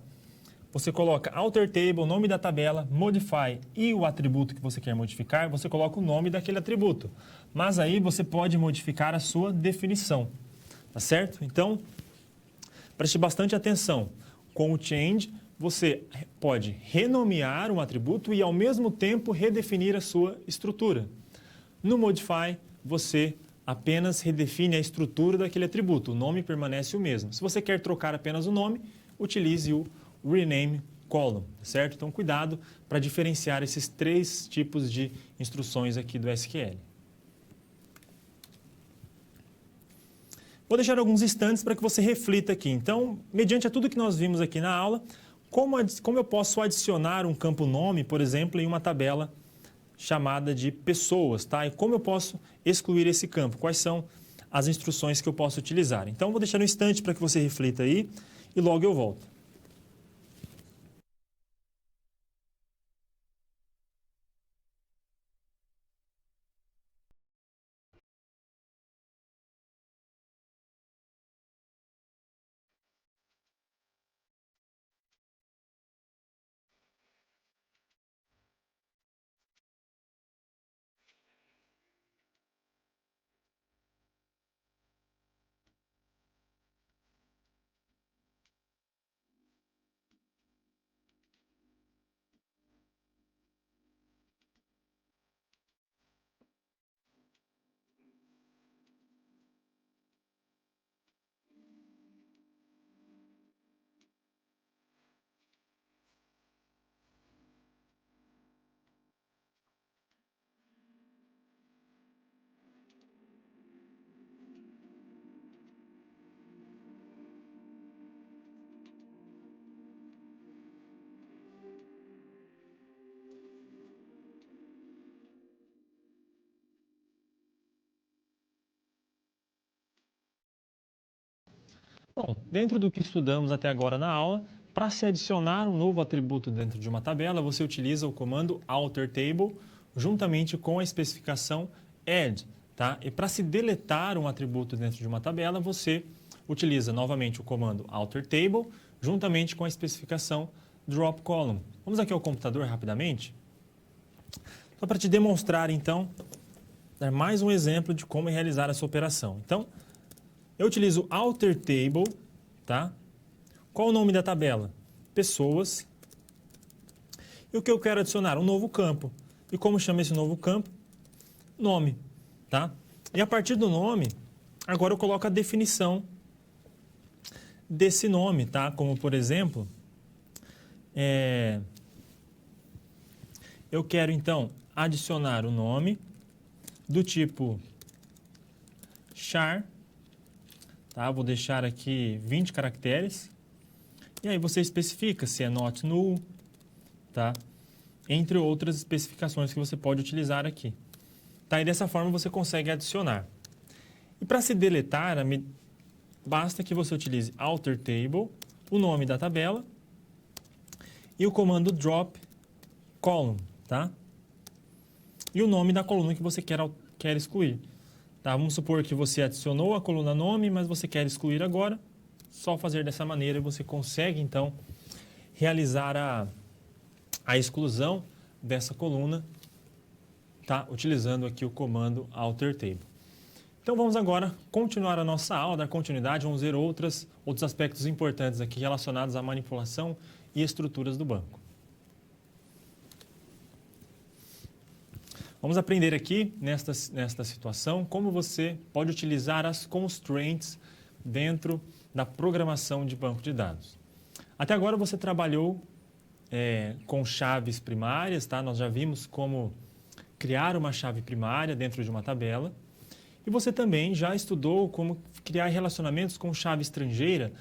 Você coloca alter table, nome da tabela, modify e o atributo que você quer modificar, você coloca o nome daquele atributo. Mas aí você pode modificar a sua definição, tá certo? Então, preste bastante atenção. Com o change, você pode renomear um atributo e, ao mesmo tempo, redefinir a sua estrutura. No modify, você apenas redefine a estrutura daquele atributo. O nome permanece o mesmo. Se você quer trocar apenas o nome, utilize o rename column, certo? Então, cuidado para diferenciar esses três tipos de instruções aqui do SQL. Vou deixar alguns instantes para que você reflita aqui. Então, mediante a tudo que nós vimos aqui na aula, como eu posso adicionar um campo nome, por exemplo, em uma tabela chamada de pessoas, tá? E como eu posso excluir esse campo? Quais são as instruções que eu posso utilizar? Então, vou deixar um instante para que você reflita aí e logo eu volto. Bom, dentro do que estudamos até agora na aula, para se adicionar um novo atributo dentro de uma tabela, você utiliza o comando alter table juntamente com a especificação add, tá? E para se deletar um atributo dentro de uma tabela, você utiliza novamente o comando alter table juntamente com a especificação drop column. Vamos aqui ao computador rapidamente, só para te demonstrar então, dar mais um exemplo de como realizar essa operação. Então, eu utilizo alter table, tá? Qual o nome da tabela? Pessoas. E o que eu quero adicionar? Um novo campo. E como chama esse novo campo? Nome, tá? E a partir do nome, agora eu coloco a definição desse nome, tá? Como, por exemplo, eu quero, então, adicionar o nome do tipo char. Tá? Vou deixar aqui 20 caracteres. E aí você especifica se é not null, tá? Entre outras especificações que você pode utilizar aqui. Tá? E dessa forma você consegue adicionar. E para se deletar, basta que você utilize alter table, o nome da tabela e o comando drop column, tá? E o nome da coluna que você quer excluir. Tá? Vamos supor que você adicionou a coluna nome, mas você quer excluir agora. Só fazer dessa maneira você consegue, então, realizar a exclusão dessa coluna, tá? Utilizando aqui o comando alter table. Então, vamos agora continuar a nossa aula, dar continuidade, vamos ver outros aspectos importantes aqui relacionados à manipulação e estruturas do banco. Vamos aprender aqui, nesta situação, como você pode utilizar as constraints dentro da programação de banco de dados. Até agora você trabalhou com chaves primárias, tá? Nós já vimos como criar uma chave primária dentro de uma tabela. E você também já estudou como criar relacionamentos com chave estrangeira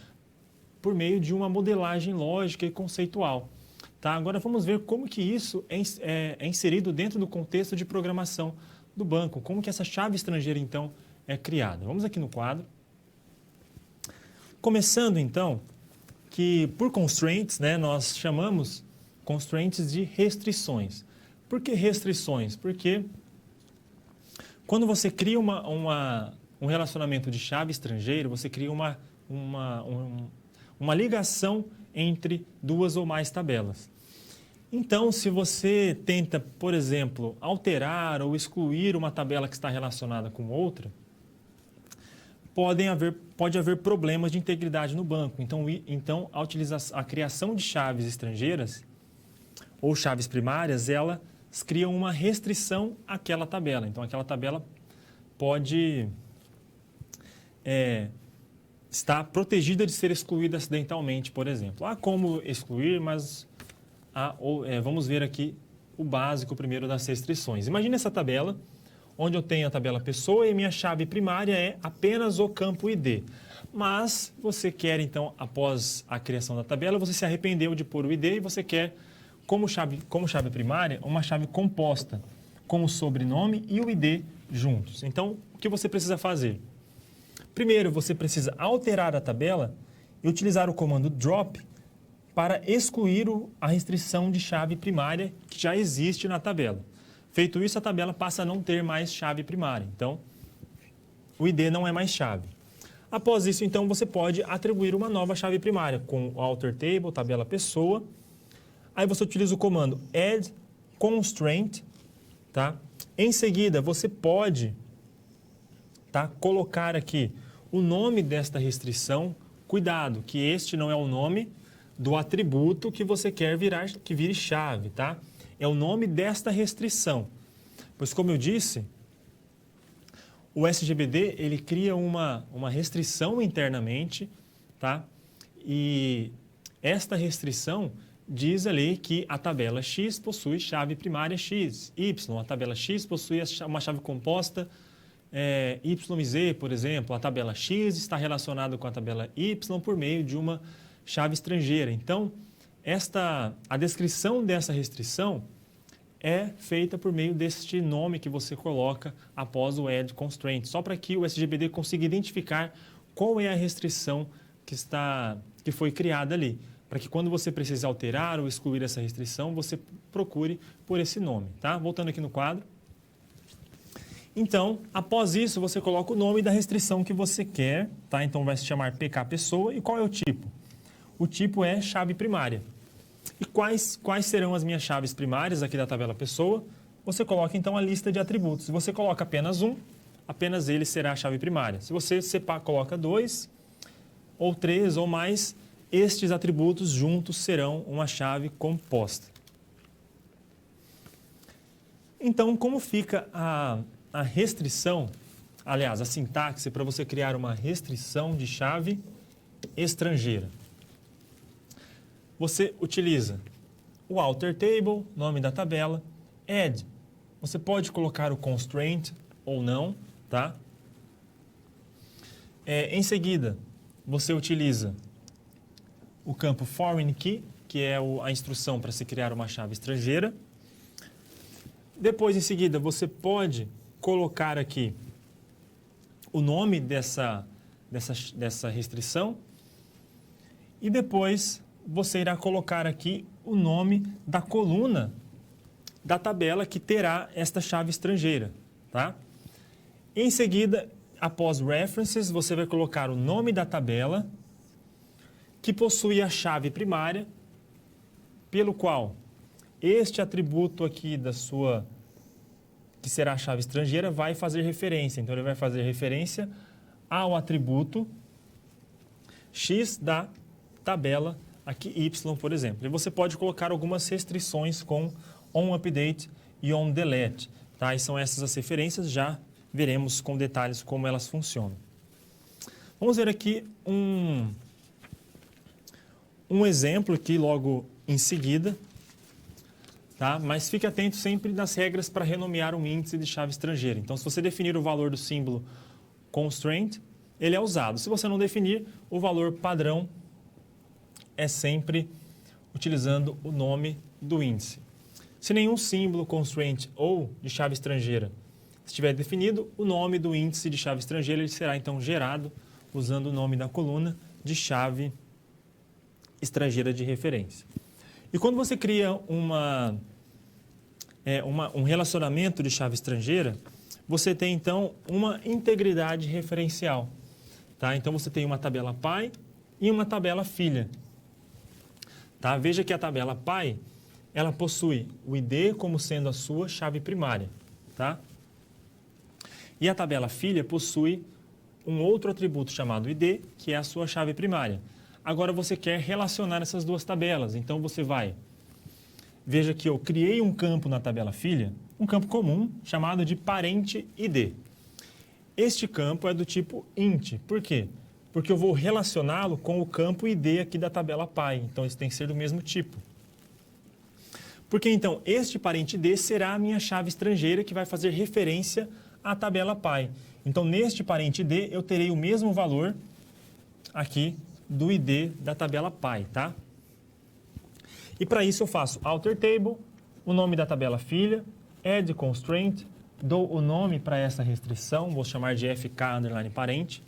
por meio de uma modelagem lógica e conceitual. Tá? Agora vamos ver como que isso é inserido dentro do contexto de programação do banco, como que essa chave estrangeira, então, é criada. Vamos aqui no quadro. Começando, então, que por constraints, né, nós chamamos constraints de restrições. Por que restrições? Porque quando você cria um relacionamento de chave estrangeira, você cria uma ligação entre duas ou mais tabelas. Então, se você tenta, por exemplo, alterar ou excluir uma tabela que está relacionada com outra, pode haver problemas de integridade no banco. Então a criação de chaves estrangeiras ou chaves primárias, elas criam uma restrição àquela tabela. Então, aquela tabela pode estar protegida de ser excluída acidentalmente, por exemplo. Há como excluir, mas vamos ver aqui o básico primeiro das restrições. Imagine essa tabela, onde eu tenho a tabela pessoa e minha chave primária é apenas o campo ID. Mas você quer, então, após a criação da tabela, você se arrependeu de pôr o ID e você quer, como chave primária, uma chave composta com o sobrenome e o ID juntos. Então, o que você precisa fazer? Primeiro, você precisa alterar a tabela e utilizar o comando drop para excluir a restrição de chave primária que já existe na tabela. Feito isso, a tabela passa a não ter mais chave primária. Então, o ID não é mais chave. Após isso, então, você pode atribuir uma nova chave primária com o alter table, tabela pessoa. Aí você utiliza o comando add constraint, tá? Em seguida, você pode, tá, colocar aqui o nome desta restrição. Cuidado, que este não é o nome do atributo que você quer que vire chave, tá? É o nome desta restrição. Pois, como eu disse, o SGBD ele cria uma restrição internamente, tá? E esta restrição diz ali que a tabela X possui chave primária X, Y. A tabela X possui uma chave composta Y e Z, por exemplo. A tabela X está relacionada com a tabela Y por meio de uma chave estrangeira. Então, a descrição dessa restrição é feita por meio deste nome que você coloca após o add constraint, só para que o SGBD consiga identificar qual é a restrição que foi criada ali, para que quando você precise alterar ou excluir essa restrição, você procure por esse nome, tá? Voltando aqui no quadro. Então, após isso, você coloca o nome da restrição que você quer, tá? Então, vai se chamar PK pessoa. E qual é o tipo? O tipo é chave primária. E quais serão as minhas chaves primárias aqui da tabela pessoa? Você coloca, então, a lista de atributos. Se você coloca apenas um, apenas ele será a chave primária. Se você coloca 2, ou 3, ou mais, estes atributos juntos serão uma chave composta. Então, como fica a restrição, aliás, a sintaxe para você criar uma restrição de chave estrangeira? Você utiliza o alter table, nome da tabela, add. Você pode colocar o constraint ou não, tá? Em seguida, você utiliza o campo foreign key, que é a instrução para se criar uma chave estrangeira. Depois, em seguida, você pode colocar aqui o nome dessa restrição e depois você irá colocar aqui o nome da coluna da tabela que terá esta chave estrangeira, tá? Em seguida, após references, você vai colocar o nome da tabela que possui a chave primária, pelo qual este atributo aqui que será a chave estrangeira, vai fazer referência. Então, ele vai fazer referência ao atributo X da tabela aqui Y, por exemplo. E você pode colocar algumas restrições com onUpdate e onDelete, tá? E são essas as referências, já veremos com detalhes como elas funcionam. Vamos ver aqui um exemplo aqui logo em seguida, tá? Mas fique atento sempre nas regras para renomear um índice de chave estrangeira. Então, se você definir o valor do símbolo constraint, ele é usado. Se você não definir, o valor padrão é sempre utilizando o nome do índice. Se nenhum símbolo constraint ou de chave estrangeira estiver definido, o nome do índice de chave estrangeira ele será então gerado usando o nome da coluna de chave estrangeira de referência. E quando você cria um relacionamento de chave estrangeira, você tem então uma integridade referencial, tá? Então você tem uma tabela pai e uma tabela filha, tá? Veja que a tabela pai ela possui o ID como sendo a sua chave primária, tá? E a tabela filha possui um outro atributo chamado ID, que é a sua chave primária. Agora você quer relacionar essas duas tabelas, então você vai... Veja que eu criei um campo na tabela filha, um campo comum chamado de parente ID. Este campo é do tipo int. Por quê? Porque eu vou relacioná-lo com o campo ID aqui da tabela pai, então isso tem que ser do mesmo tipo. Porque então este parente ID será a minha chave estrangeira que vai fazer referência à tabela pai. Então neste parente ID eu terei o mesmo valor aqui do ID da tabela pai, tá? E para isso eu faço alter table, o nome da tabela filha, add constraint, dou o nome para essa restrição, vou chamar de fk_parente,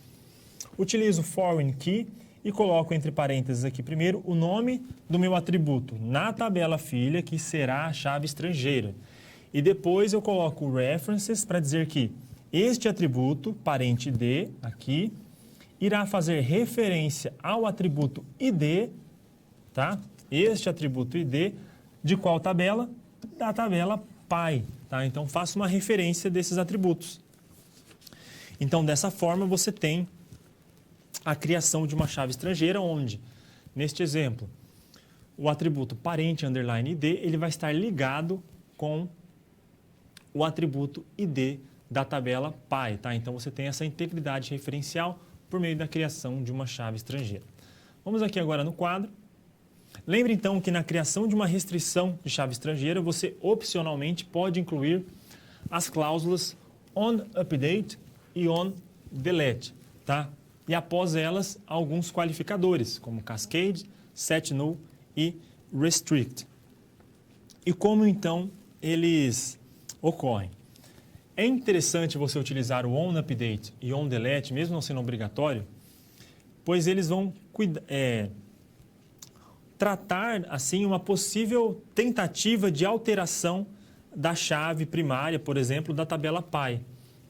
utilizo foreign key e coloco entre parênteses aqui primeiro o nome do meu atributo na tabela filha, que será a chave estrangeira. E depois eu coloco references para dizer que este atributo, parente ID, aqui, irá fazer referência ao atributo ID, tá? Este atributo ID, de qual tabela? Da tabela pai, tá? Então, faço uma referência desses atributos. Então, dessa forma, você tem a criação de uma chave estrangeira, onde, neste exemplo, o atributo parente underline ID, ele vai estar ligado com o atributo ID da tabela pai, tá? Então, você tem essa integridade referencial por meio da criação de uma chave estrangeira. Vamos aqui agora no quadro. Lembre, então, que na criação de uma restrição de chave estrangeira, você opcionalmente pode incluir as cláusulas onUpdate e onDelete, tá? E após elas, alguns qualificadores, como cascade, setNull e restrict. E como, então, eles ocorrem? É interessante você utilizar o onUpdate e onDelete, mesmo não sendo obrigatório, pois eles vão tratar, assim, uma possível tentativa de alteração da chave primária, por exemplo, da tabela pai.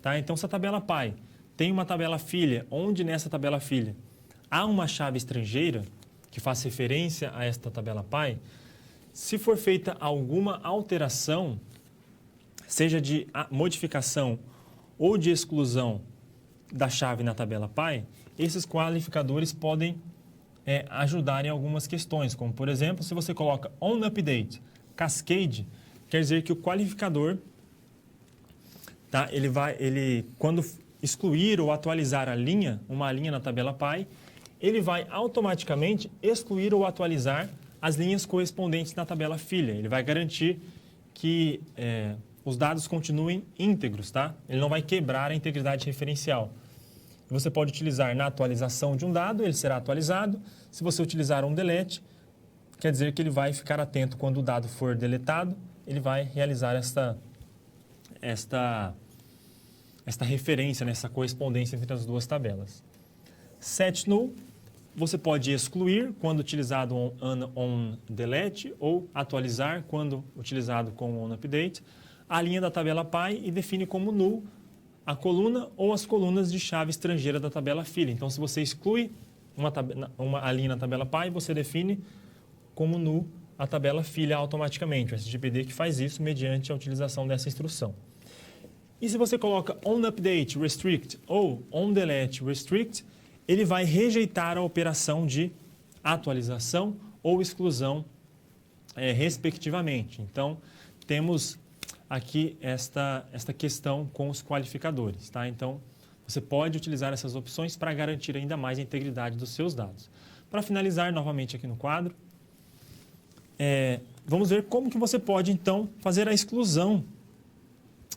Tá? Então, se a tabela pai tem uma tabela filha, onde nessa tabela filha há uma chave estrangeira que faz referência a esta tabela pai, se for feita alguma alteração, seja de modificação ou de exclusão da chave na tabela pai, esses qualificadores podem ajudar em algumas questões, como, por exemplo, se você coloca onUpdate cascade, quer dizer que o qualificador, tá, ele quando excluir ou atualizar uma linha na tabela pai, ele vai automaticamente excluir ou atualizar as linhas correspondentes na tabela filha. Ele vai garantir que os dados continuem íntegros, tá? Ele não vai quebrar a integridade referencial. Você pode utilizar na atualização de um dado, ele será atualizado. Se você utilizar um delete, quer dizer que ele vai ficar atento quando o dado for deletado, ele vai realizar esta esta referência, nessa correspondência entre as duas tabelas. Set null, você pode excluir quando utilizado on delete ou atualizar quando utilizado com on update a linha da tabela pai e define como null a coluna ou as colunas de chave estrangeira da tabela filha. Então, se você exclui a linha na tabela pai, você define como null a tabela filha automaticamente. O SGPD que faz isso mediante a utilização dessa instrução. E se você coloca onUpdate restrict ou onDelete restrict, ele vai rejeitar a operação de atualização ou exclusão, respectivamente. Então, temos aqui esta questão com os qualificadores. Tá? Então, você pode utilizar essas opções para garantir ainda mais a integridade dos seus dados. Para finalizar, novamente aqui no quadro, vamos ver como que você pode, então, fazer a exclusão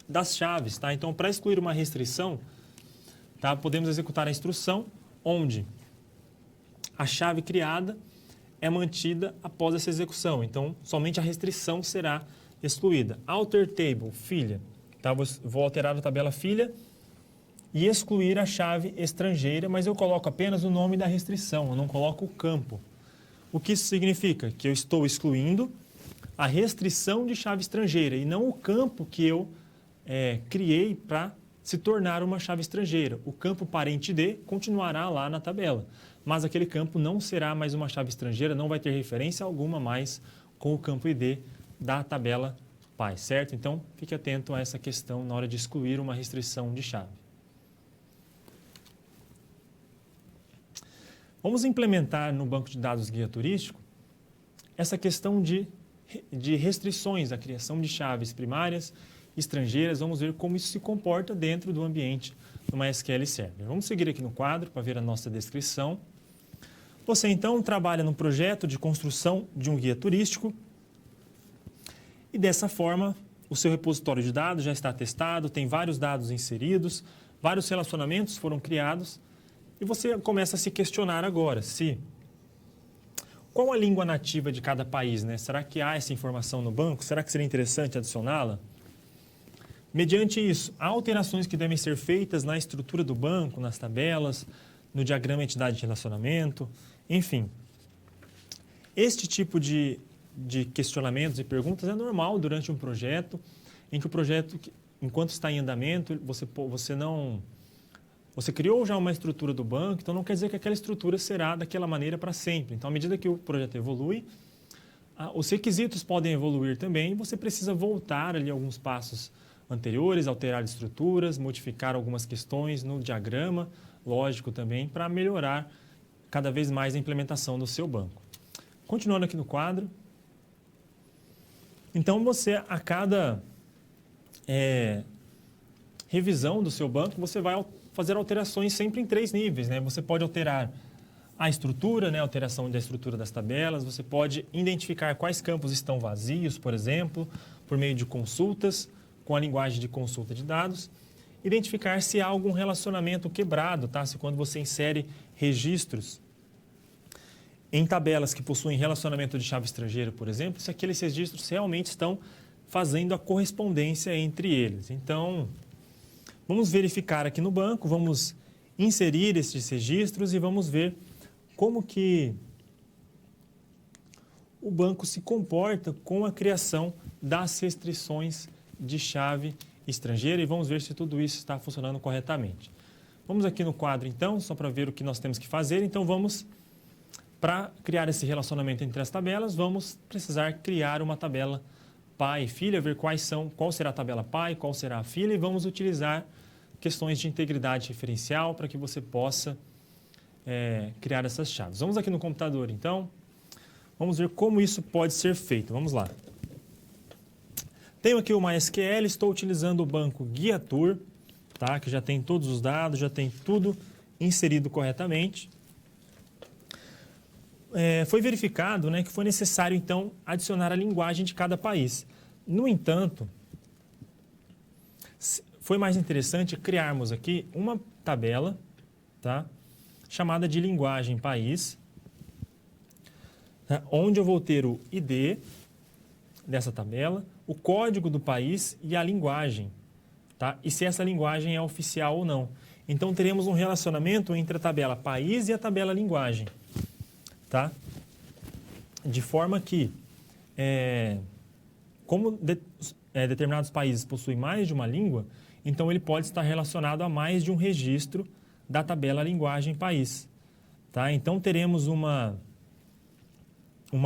das chaves. Tá? Então, para excluir uma restrição, tá? Podemos executar a instrução onde a chave criada é mantida após essa execução. Então, somente a restrição será excluída. Alter table, filha. Tá? Vou alterar a tabela filha e excluir a chave estrangeira, mas eu coloco apenas o nome da restrição, eu não coloco o campo. O que isso significa? Que eu estou excluindo a restrição de chave estrangeira e não o campo que eu criei para se tornar uma chave estrangeira. O campo parente D continuará lá na tabela, mas aquele campo não será mais uma chave estrangeira, não vai ter referência alguma mais com o campo ID da tabela pai, certo? Então, fique atento a essa questão na hora de excluir uma restrição de chave. Vamos implementar no banco de dados guia turístico essa questão de restrições à criação de chaves primárias estrangeiras. Vamos ver como isso se comporta dentro do ambiente do MySQL Server. Vamos seguir aqui no quadro para ver a nossa descrição. Você, então, trabalha no projeto de construção de um guia turístico e, dessa forma, o seu repositório de dados já está testado, tem vários dados inseridos, vários relacionamentos foram criados e você começa a se questionar agora qual a língua nativa de cada país, né? Será que há essa informação no banco? Será que seria interessante adicioná-la? Mediante isso, há alterações que devem ser feitas na estrutura do banco, nas tabelas, no diagrama entidade de relacionamento, enfim. Este tipo de questionamentos e perguntas é normal durante um projeto, em que o projeto, enquanto está em andamento, você criou já uma estrutura do banco, então não quer dizer que aquela estrutura será daquela maneira para sempre. Então, à medida que o projeto evolui, os requisitos podem evoluir também e você precisa voltar ali alguns passos anteriores, alterar estruturas, modificar algumas questões no diagrama, lógico também, para melhorar cada vez mais a implementação do seu banco. Continuando aqui no quadro. Então, você, a cada revisão do seu banco, você vai fazer alterações sempre em 3 níveis, né? Você pode alterar a estrutura, né? Alteração da estrutura das tabelas, você pode identificar quais campos estão vazios, por exemplo, por meio de consultas, com a linguagem de consulta de dados, identificar se há algum relacionamento quebrado, tá? Se quando você insere registros em tabelas que possuem relacionamento de chave estrangeira, por exemplo, se aqueles registros realmente estão fazendo a correspondência entre eles. Então, vamos verificar aqui no banco, vamos inserir esses registros e vamos ver como que o banco se comporta com a criação das restrições de chave estrangeira e vamos ver se tudo isso está funcionando corretamente. Vamos aqui no quadro, então, só para ver o que nós temos que fazer. Então, para criar esse relacionamento entre as tabelas, vamos precisar criar uma tabela pai e filha, ver qual será a tabela pai, qual será a filha e vamos utilizar questões de integridade referencial para que você possa criar essas chaves. Vamos aqui no computador, então, vamos ver como isso pode ser feito. Vamos lá. Tenho aqui o MySQL, estou utilizando o banco GuiaTour, tá? Que já tem todos os dados, já tem tudo inserido corretamente. Foi verificado, né, que foi necessário, então, adicionar a linguagem de cada país. No entanto, foi mais interessante criarmos aqui uma tabela, tá, chamada de linguagem país, tá, onde eu vou ter o ID dessa tabela, o código do país e a linguagem tá? E se essa linguagem é oficial ou não. Então, teremos um relacionamento entre a tabela país e a tabela linguagem, tá? De forma que, como determinados países possuem mais de uma língua, então ele pode estar relacionado a mais de um registro da tabela linguagem país, tá? Então, teremos uma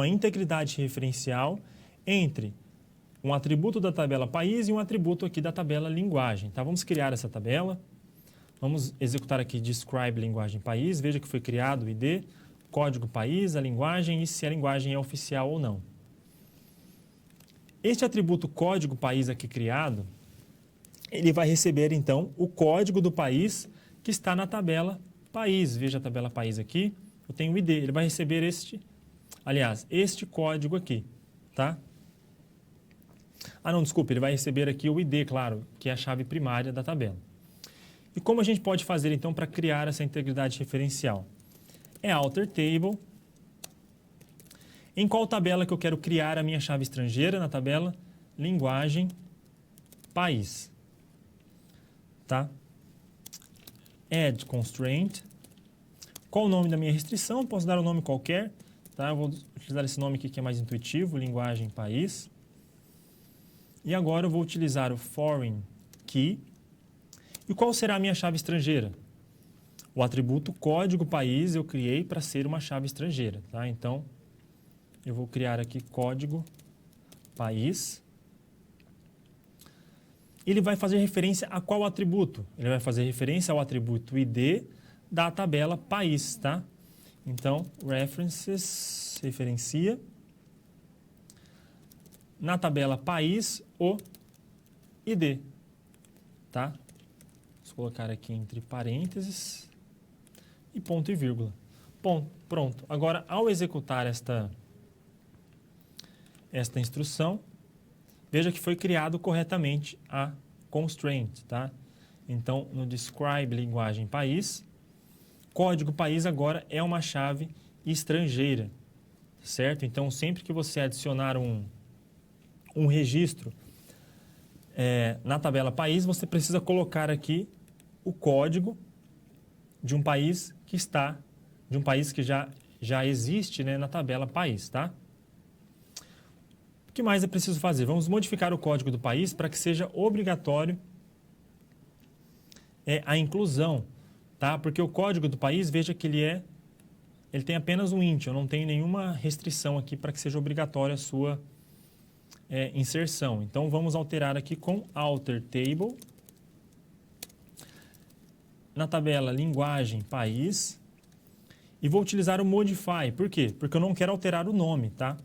integridade referencial entre um atributo da tabela país e um atributo aqui da tabela linguagem, tá? Vamos criar essa tabela. Vamos executar aqui describe linguagem país. Veja que foi criado o ID, código país, a linguagem e se a linguagem é oficial ou não. Este atributo código país aqui criado, ele vai receber então o código do país que está na tabela país. Veja a tabela país aqui, eu tenho o ID. Ele vai receber este código aqui, tá? Não, desculpe, ele vai receber aqui o ID, claro, que é a chave primária da tabela. E como a gente pode fazer, então, para criar essa integridade referencial? É alter table. Em qual tabela que eu quero criar a minha chave estrangeira? Na tabela linguagem país. Tá? Add constraint. Qual o nome da minha restrição? Posso dar um nome qualquer. Tá? Eu vou utilizar esse nome aqui que é mais intuitivo, linguagem país. E agora eu vou utilizar o foreign key. E qual será a minha chave estrangeira? O atributo código país eu criei para ser uma chave estrangeira, tá? Então, eu vou criar aqui código país. Ele vai fazer referência a qual atributo? Ele vai fazer referência ao atributo ID da tabela país, tá? Então, references, referencia. Na tabela país, o ID, tá? Vou colocar aqui entre parênteses e ponto e vírgula. Pronto. Agora, ao executar esta instrução, veja que foi criado corretamente a constraint, tá? Então, no describe linguagem país, código país agora é uma chave estrangeira, certo? Então, sempre que você adicionar um registro na tabela país, você precisa colocar aqui o código de um país que já existe, né, na tabela país, tá? O que mais é preciso fazer? Vamos modificar o código do país para que seja obrigatório a inclusão, tá? Porque o código do país, veja que ele tem apenas um int, eu não tenho nenhuma restrição aqui para que seja obrigatória a sua inserção. Então, vamos alterar aqui com alter table. Na tabela linguagem país e vou utilizar o modify. Por quê? Porque eu não quero alterar o nome, tá?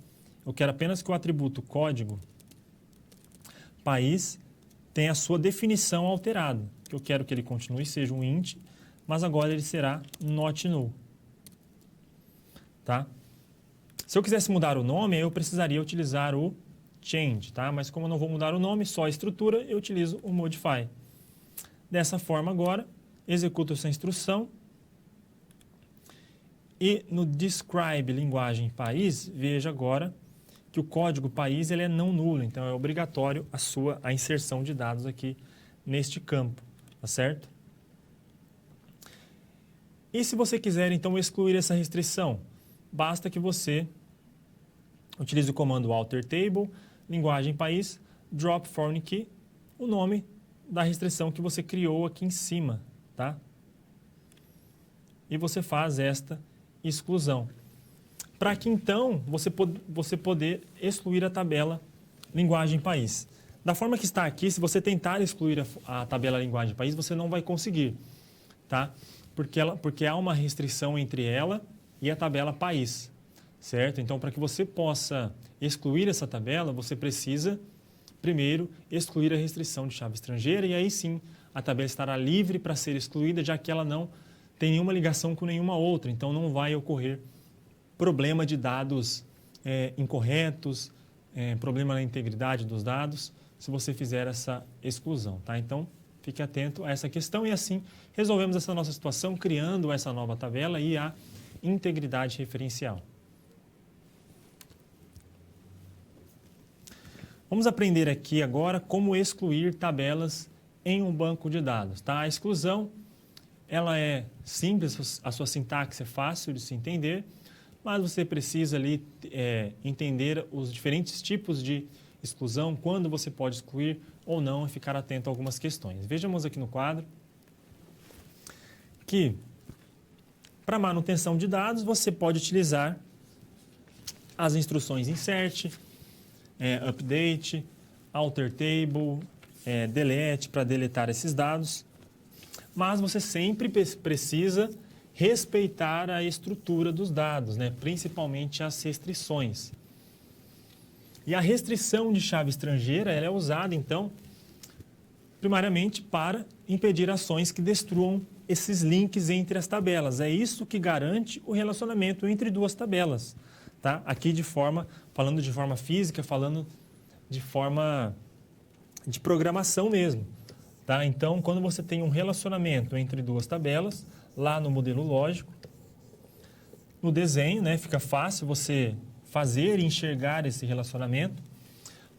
Eu quero apenas que o atributo código país tenha a sua definição alterada. Eu quero que ele continue, seja um int, mas agora ele será not null, tá? Se eu quisesse mudar o nome, eu precisaria utilizar o change, tá? Mas como eu não vou mudar o nome, só a estrutura, eu utilizo o modify. Dessa forma agora, executo essa instrução e no describe linguagem país, veja agora que o código país ele é não nulo, então é obrigatório a inserção de dados aqui neste campo, tá certo? E se você quiser então excluir essa restrição, basta que você utilize o comando alter table, linguagem país, drop foreign key, o nome da restrição que você criou aqui em cima, tá? E você faz esta exclusão. Para que então você poder excluir a tabela linguagem país. Da forma que está aqui, se você tentar excluir a tabela linguagem país, você não vai conseguir, tá? Porque há uma restrição entre ela e a tabela país, certo? Então, para que você possa excluir essa tabela, você precisa primeiro excluir a restrição de chave estrangeira e aí sim a tabela estará livre para ser excluída, já que ela não tem nenhuma ligação com nenhuma outra, então não vai ocorrer problema de dados incorretos, problema na integridade dos dados, se você fizer essa exclusão, tá? Então, fique atento a essa questão e assim resolvemos essa nossa situação criando essa nova tabela e a integridade referencial. Vamos aprender aqui agora como excluir tabelas em um banco de dados. Tá? A exclusão ela é simples, a sua sintaxe é fácil de se entender, mas você precisa ali entender os diferentes tipos de exclusão, quando você pode excluir ou não e ficar atento a algumas questões. Vejamos aqui no quadro que para manutenção de dados você pode utilizar as instruções insert, update, alter table, delete para deletar esses dados, mas você sempre precisa respeitar a estrutura dos dados, né? Principalmente as restrições. E a restrição de chave estrangeira ela é usada, então, primariamente para impedir ações que destruam esses links entre as tabelas. É isso que garante o relacionamento entre duas tabelas. Tá? Aqui falando de forma física, falando de forma de programação mesmo. Tá? Então, quando você tem um relacionamento entre duas tabelas, lá no modelo lógico, no desenho, né, fica fácil você fazer e enxergar esse relacionamento,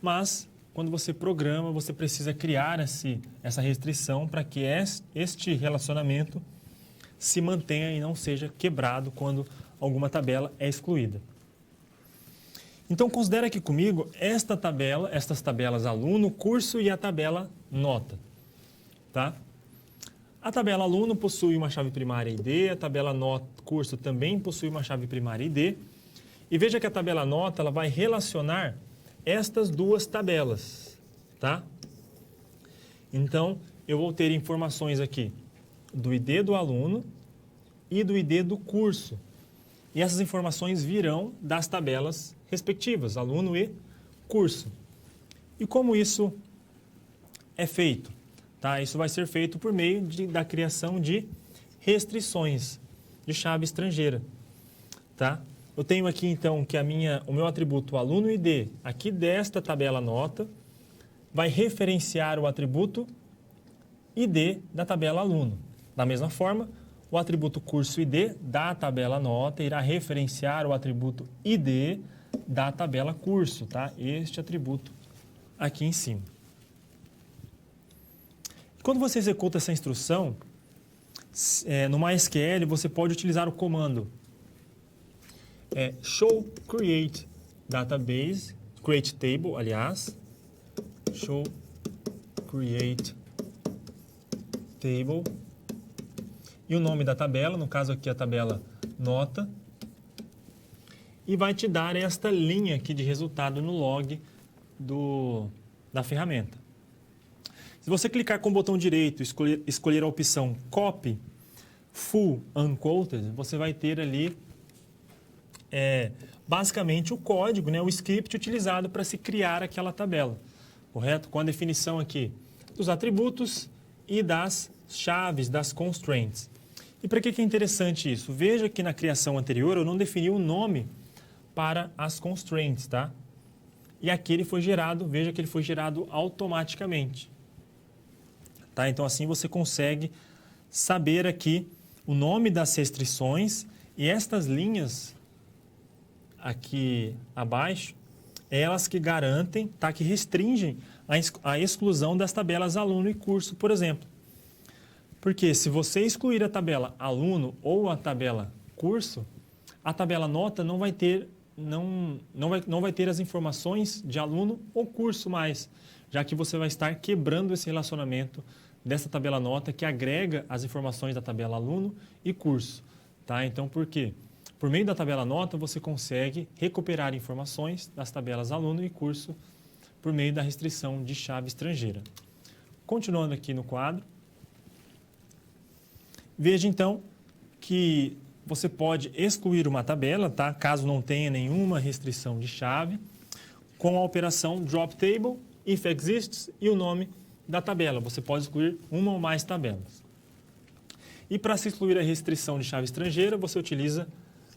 mas quando você programa, você precisa criar essa restrição para que este relacionamento se mantenha e não seja quebrado quando alguma tabela é excluída. Então, considera aqui comigo estas tabelas aluno, curso e a tabela nota. Tá? A tabela aluno possui uma chave primária ID, a tabela nota curso também possui uma chave primária ID. E veja que a tabela nota ela vai relacionar estas duas tabelas. Tá? Então, eu vou ter informações aqui do ID do aluno e do ID do curso. E essas informações virão das tabelas respectivas, aluno e curso. E como isso é feito? Tá? Isso vai ser feito por meio da criação de restrições de chave estrangeira. Tá? Eu tenho aqui, então, que o meu atributo aluno ID, aqui desta tabela nota, vai referenciar o atributo ID da tabela aluno. Da mesma forma, o atributo curso ID da tabela nota irá referenciar o atributo ID da tabela curso, tá? Este atributo aqui em cima. Quando você executa essa instrução, no MySQL você pode utilizar o comando show create database, create table, aliás, show create table, e o nome da tabela, no caso aqui a tabela nota, e vai te dar esta linha aqui de resultado no log da ferramenta. Se você clicar com o botão direito e escolher a opção Copy Full Unquoted, você vai ter ali basicamente o código, né, o script utilizado para se criar aquela tabela, correto? Com a definição aqui dos atributos e das chaves, das constraints. E para que é interessante isso? Veja que na criação anterior eu não defini o nome para as constraints, tá? E aqui ele foi gerado, veja que ele foi gerado automaticamente. Tá? Então assim você consegue saber aqui o nome das restrições e estas linhas aqui abaixo, elas que garantem, tá? Que restringem a exclusão das tabelas aluno e curso, por exemplo. Porque se você excluir a tabela aluno ou a tabela curso, a tabela nota não vai ter as informações de aluno ou curso mais, já que você vai estar quebrando esse relacionamento dessa tabela nota que agrega as informações da tabela aluno e curso. Tá? Então, por quê? Por meio da tabela nota, você consegue recuperar informações das tabelas aluno e curso por meio da restrição de chave estrangeira. Continuando aqui no quadro, veja então que você pode excluir uma tabela, tá? Caso não tenha nenhuma restrição de chave, com a operação drop table, if exists e o nome da tabela. Você pode excluir uma ou mais tabelas. E para se excluir a restrição de chave estrangeira, você utiliza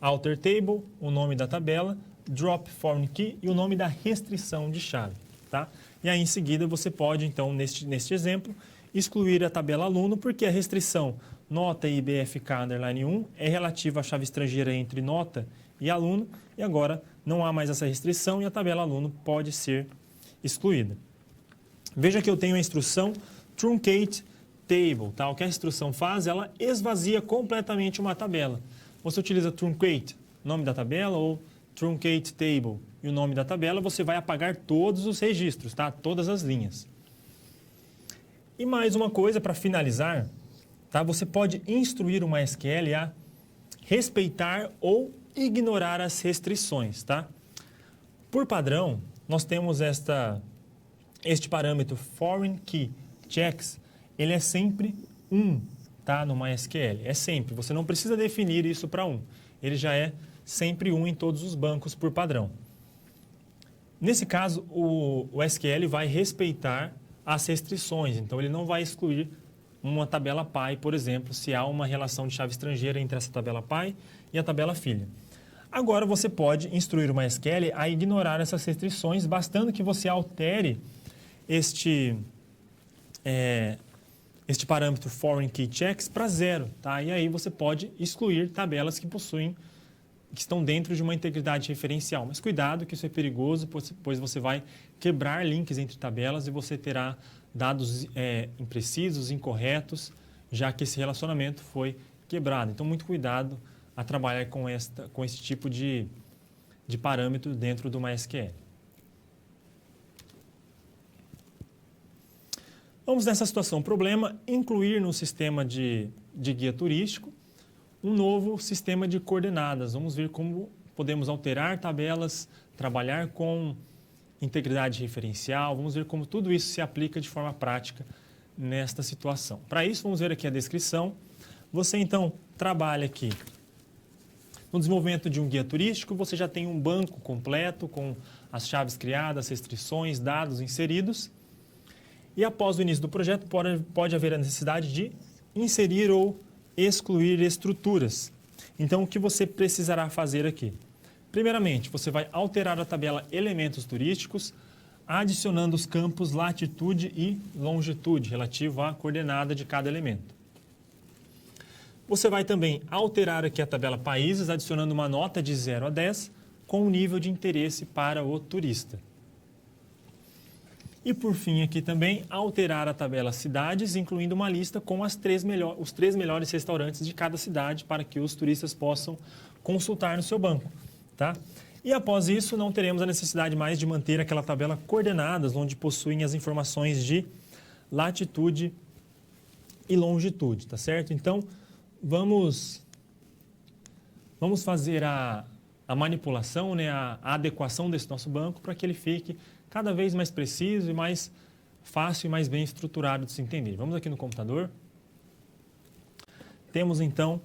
alter table, o nome da tabela, drop foreign key e o nome da restrição de chave. Tá? E aí em seguida você pode, então, neste exemplo, excluir a tabela aluno, porque a restrição nota IBFK_1 é relativa à chave estrangeira entre nota e aluno, e agora não há mais essa restrição e a tabela aluno pode ser excluída. Veja que eu tenho a instrução truncate table, tá? O que a instrução faz, ela esvazia completamente uma tabela. Você utiliza truncate, nome da tabela, ou truncate table e o nome da tabela, você vai apagar todos os registros, tá? Todas as linhas. E mais uma coisa para finalizar, tá? Você pode instruir o MySQL a respeitar ou ignorar as restrições, tá? Por padrão, nós temos este parâmetro foreign key checks, ele é sempre 1, tá? No MySQL, é sempre. Você não precisa definir isso para 1. Ele já é sempre 1 em todos os bancos por padrão. Nesse caso, o SQL vai respeitar as restrições, então ele não vai excluir uma tabela pai, por exemplo, se há uma relação de chave estrangeira entre essa tabela pai e a tabela filha. Agora você pode instruir o MySQL a ignorar essas restrições, bastando que você altere este parâmetro foreign key checks para 0, tá? E aí você pode excluir tabelas que estão dentro de uma integridade referencial. Mas cuidado que isso é perigoso, pois você vai quebrar links entre tabelas e você terá dados imprecisos, incorretos, já que esse relacionamento foi quebrado. Então, muito cuidado a trabalhar com esse tipo de parâmetro dentro do MySQL. Vamos nessa situação. Problema, incluir no sistema de guia turístico um novo sistema de coordenadas. Vamos ver como podemos alterar tabelas, trabalhar com integridade referencial. Vamos ver como tudo isso se aplica de forma prática nesta situação. Para isso, vamos ver aqui a descrição. Você, então, trabalha aqui no desenvolvimento de um guia turístico. Você já tem um banco completo com as chaves criadas, restrições, dados inseridos. E após o início do projeto, pode haver a necessidade de inserir ou excluir estruturas. Então, o que você precisará fazer aqui? Primeiramente, você vai alterar a tabela elementos turísticos, adicionando os campos latitude e longitude, relativo à coordenada de cada elemento. Você vai também alterar aqui a tabela países, adicionando uma nota de 0 a 10, com o nível de interesse para o turista. E por fim aqui também alterar a tabela cidades, incluindo uma lista com os 3 melhores restaurantes de cada cidade para que os turistas possam consultar no seu banco, tá? E após isso não teremos a necessidade mais de manter aquela tabela coordenadas, onde possuem as informações de latitude e longitude, tá certo? Então vamos fazer a manipulação, né, a adequação desse nosso banco para que ele fique cada vez mais preciso e mais fácil e mais bem estruturado de se entender. Vamos aqui no computador. Temos, então,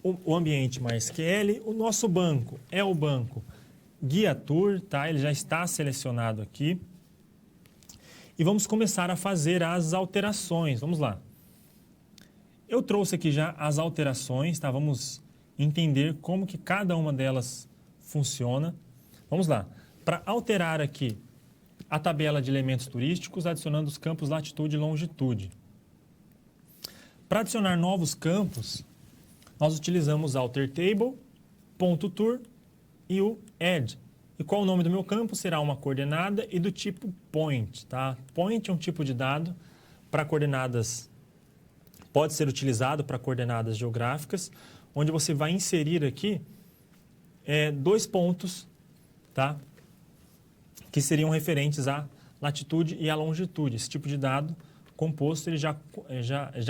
o ambiente MySQL. O nosso banco é o banco Guia Tour, tá? Ele já está selecionado aqui. E vamos começar a fazer as alterações. Vamos lá. Eu trouxe aqui já as alterações, tá? Vamos entender como que cada uma delas funciona. Vamos lá. Para alterar aqui a tabela de elementos turísticos, adicionando os campos latitude e longitude. Para adicionar novos campos, nós utilizamos altertable, .tour e o add. E qual o nome do meu campo? Será uma coordenada e do tipo point, tá? Point é um tipo de dado para coordenadas, pode ser utilizado para coordenadas geográficas, onde você vai inserir aqui 2 pontos, tá? Que seriam referentes à latitude e à longitude. Esse tipo de dado composto ele já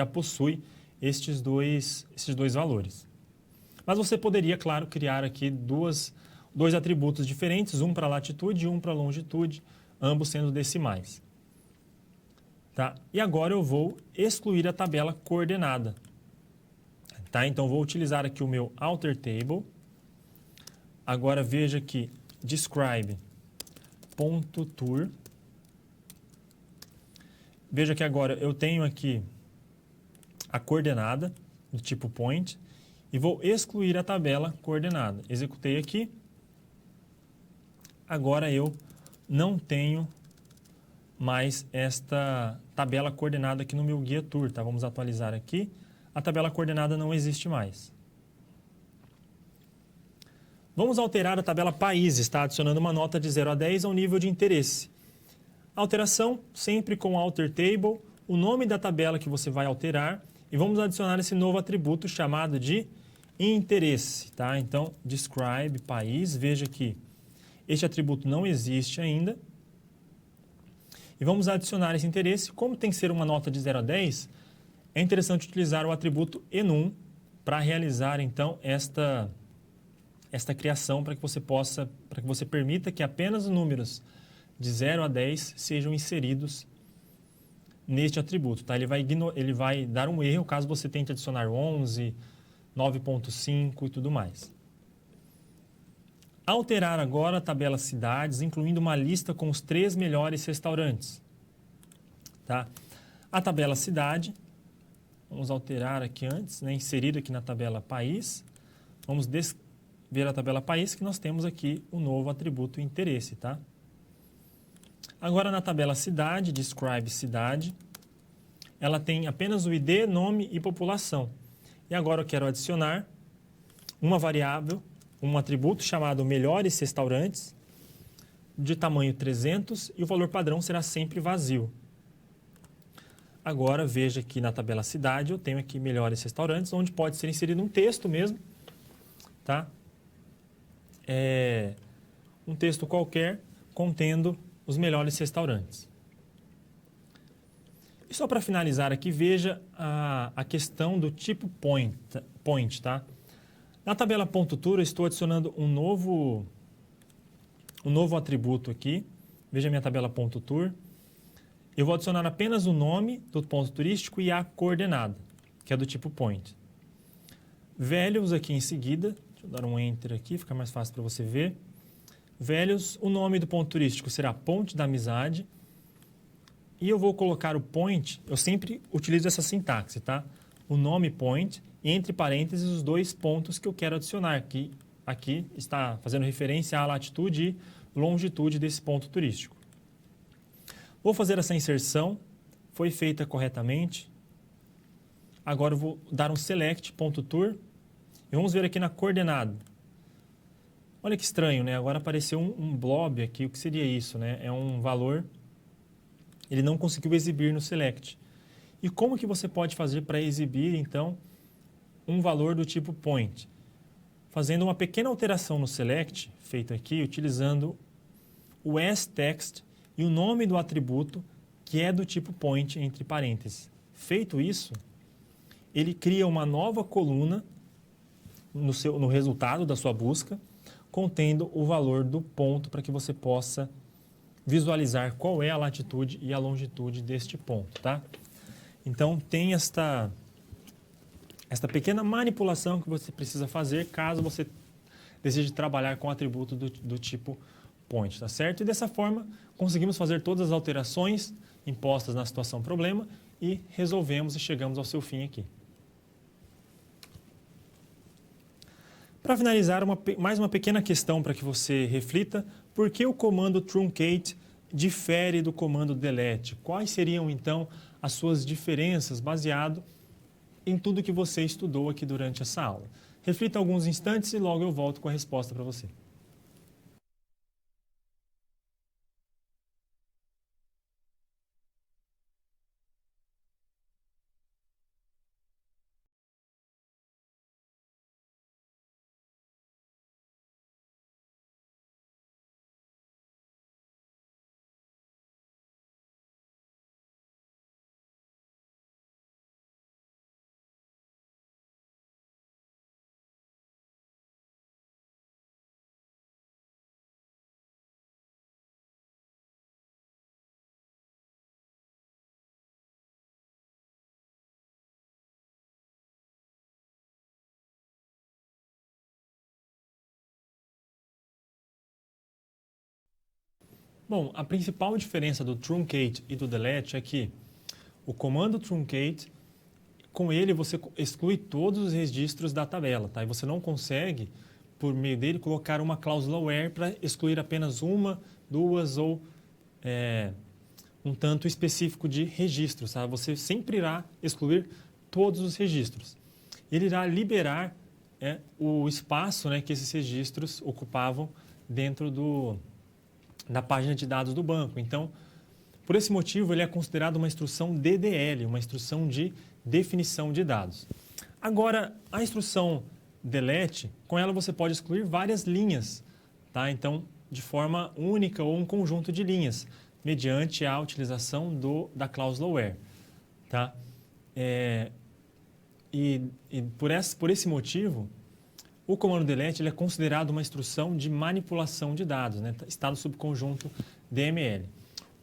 possui estes dois valores. Mas você poderia, claro, criar aqui dois atributos diferentes, um para latitude e um para longitude, ambos sendo decimais. Tá? E agora eu vou excluir a tabela coordenada. Tá? Então, vou utilizar aqui o meu altertable. Agora, veja aqui, describe.tour. Veja que agora eu tenho aqui a coordenada do tipo point e vou excluir a tabela coordenada. Executei aqui. Agora eu não tenho mais esta tabela coordenada aqui no meu guia tour, tá? Vamos atualizar aqui. A tabela coordenada não existe mais. Vamos alterar a tabela países, tá? Adicionando uma nota de 0 a 10 ao nível de interesse. Alteração, sempre com alter table, o nome da tabela que você vai alterar e vamos adicionar esse novo atributo chamado de interesse, tá? Então, describe país, veja que este atributo não existe ainda. E vamos adicionar esse interesse. Como tem que ser uma nota de 0 a 10, é interessante utilizar o atributo enum para realizar, então, esta criação para que você permita que apenas números de 0 a 10 sejam inseridos neste atributo, tá? Ele vai dar um erro caso você tente adicionar 11, 9.5 e tudo mais. Alterar agora a tabela cidades, incluindo uma lista com os 3 melhores restaurantes, tá? A tabela cidade, vamos alterar aqui antes, né? Inserir aqui na tabela país. Vamos ver a tabela país que nós temos aqui o novo atributo interesse, tá? Agora na tabela cidade, describe cidade, ela tem apenas o ID, nome e população. E agora eu quero adicionar uma variável, um atributo chamado melhores restaurantes, de tamanho 300 e o valor padrão será sempre vazio. Agora veja que na tabela cidade eu tenho aqui melhores restaurantes, onde pode ser inserido um texto mesmo, tá? Um texto qualquer contendo os melhores restaurantes. E só para finalizar aqui, veja a questão do tipo point, tá? Na tabela .tour eu estou adicionando um novo atributo aqui. Veja a minha tabela .tour. Eu vou adicionar apenas o nome do ponto turístico e a coordenada, que é do tipo point. Values aqui em seguida, deixa eu dar um enter aqui, fica mais fácil para você ver. Values, o nome do ponto turístico será Ponte da Amizade. E eu vou colocar o point, eu sempre utilizo essa sintaxe, tá? O nome point, e entre parênteses os 2 pontos que eu quero adicionar, que aqui está fazendo referência à latitude e longitude desse ponto turístico. Vou fazer essa inserção, foi feita corretamente. Agora eu vou dar um select.tour e vamos ver aqui na coordenada. Olha que estranho, né? Agora apareceu um blob aqui, o que seria isso, né? É um valor, ele não conseguiu exibir no select. E como que você pode fazer para exibir, então, um valor do tipo point? Fazendo uma pequena alteração no select, feito aqui, utilizando o asText e o nome do atributo, que é do tipo point, entre parênteses. Feito isso, ele cria uma nova coluna no resultado da sua busca, contendo o valor do ponto para que você possa visualizar qual é a latitude e a longitude deste ponto, tá? Então, tem esta pequena manipulação que você precisa fazer caso você deseje trabalhar com atributo do tipo point, tá certo? E dessa forma, conseguimos fazer todas as alterações impostas na situação problema e resolvemos e chegamos ao seu fim aqui. Para finalizar, mais uma pequena questão para que você reflita: por que o comando truncate difere do comando delete? Quais seriam, então, as suas diferenças baseado em tudo que você estudou aqui durante essa aula? Reflita alguns instantes e logo eu volto com a resposta para você. Bom, a principal diferença do truncate e do delete é que o comando truncate, com ele você exclui todos os registros da tabela, tá? E você não consegue, por meio dele, colocar uma cláusula where para excluir apenas uma, duas ou um tanto específico de registros, tá? Você sempre irá excluir todos os registros. Ele irá liberar o espaço, né, que esses registros ocupavam dentro da página de dados do banco. Então, Por esse motivo, ele é considerado uma instrução DDL, uma instrução de definição de dados. Agora, a instrução delete, com ela você pode excluir várias linhas, tá? Então, de forma única ou um conjunto de linhas, mediante a utilização da cláusula where, tá? Por esse motivo, o comando delete ele é considerado uma instrução de manipulação de dados, né? Está no subconjunto DML.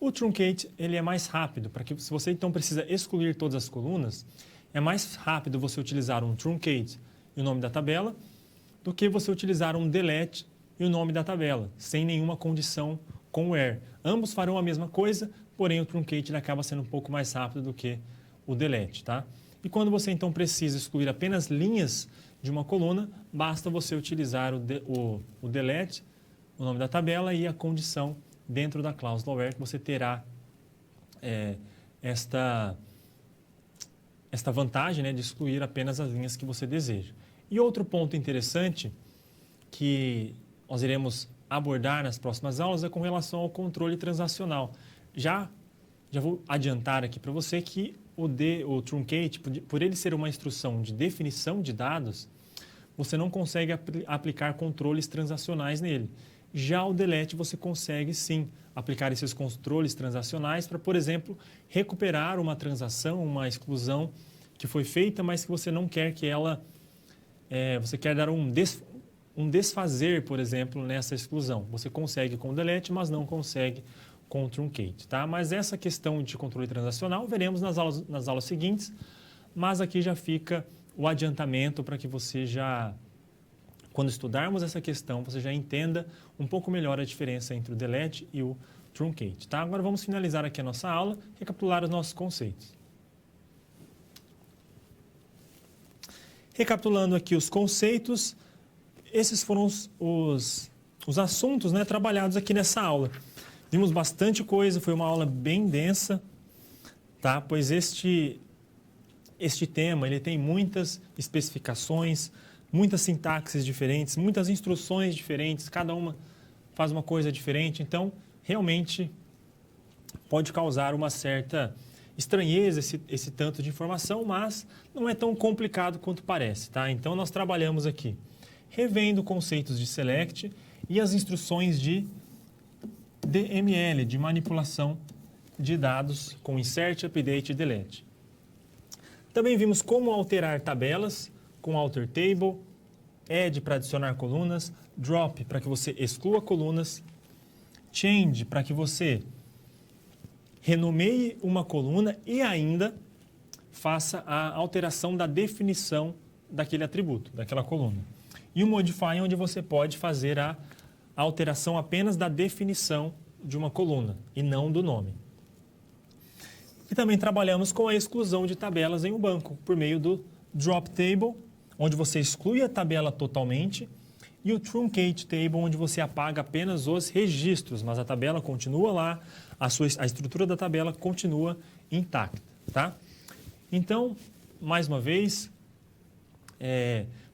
O truncate ele é mais rápido, se você então precisa excluir todas as colunas, é mais rápido você utilizar um truncate e o nome da tabela do que você utilizar um delete e o nome da tabela, sem nenhuma condição com where. Ambos farão a mesma coisa, porém o truncate ele acaba sendo um pouco mais rápido do que o delete, tá? E quando você então precisa excluir apenas linhas de uma coluna, basta você utilizar o delete, o nome da tabela e a condição dentro da cláusula where, que você terá esta vantagem, né, de excluir apenas as linhas que você deseja. E outro ponto interessante que nós iremos abordar nas próximas aulas é com relação ao controle transacional. Já vou adiantar aqui para você que o truncate, por ele ser uma instrução de definição de dados, você não consegue aplicar controles transacionais nele. Já o delete você consegue sim aplicar esses controles transacionais para, por exemplo, recuperar uma transação, uma exclusão que foi feita, mas que você não quer que ela... você quer dar um desfazer, por exemplo, nessa exclusão. Você consegue com o delete, mas não consegue com o truncate, tá? Mas essa questão de controle transacional veremos nas aulas seguintes, mas aqui já fica o adiantamento para que você quando estudarmos essa questão, você já entenda um pouco melhor a diferença entre o delete e o truncate, tá? Agora vamos finalizar aqui a nossa aula, recapitular os nossos conceitos. Recapitulando aqui os conceitos, esses foram os assuntos, né, trabalhados aqui nessa aula. Vimos bastante coisa, foi uma aula bem densa, tá? Pois este tema ele tem muitas especificações, muitas sintaxes diferentes, muitas instruções diferentes, cada uma faz uma coisa diferente, então realmente pode causar uma certa estranheza esse tanto de informação, mas não é tão complicado quanto parece, tá? Então nós trabalhamos aqui revendo conceitos de select e as instruções de DML, de manipulação de dados com insert, update e delete. Também vimos como alterar tabelas com alter table, add para adicionar colunas, drop para que você exclua colunas, change para que você renomeie uma coluna e ainda faça a alteração da definição daquele atributo, daquela coluna. E o modify onde você pode fazer a alteração apenas da definição de uma coluna e não do nome. E também trabalhamos com a exclusão de tabelas em um banco por meio do drop table, onde você exclui a tabela totalmente, e o truncate table, onde você apaga apenas os registros, mas a tabela continua lá, a estrutura da tabela continua intacta, tá? Então, mais uma vez,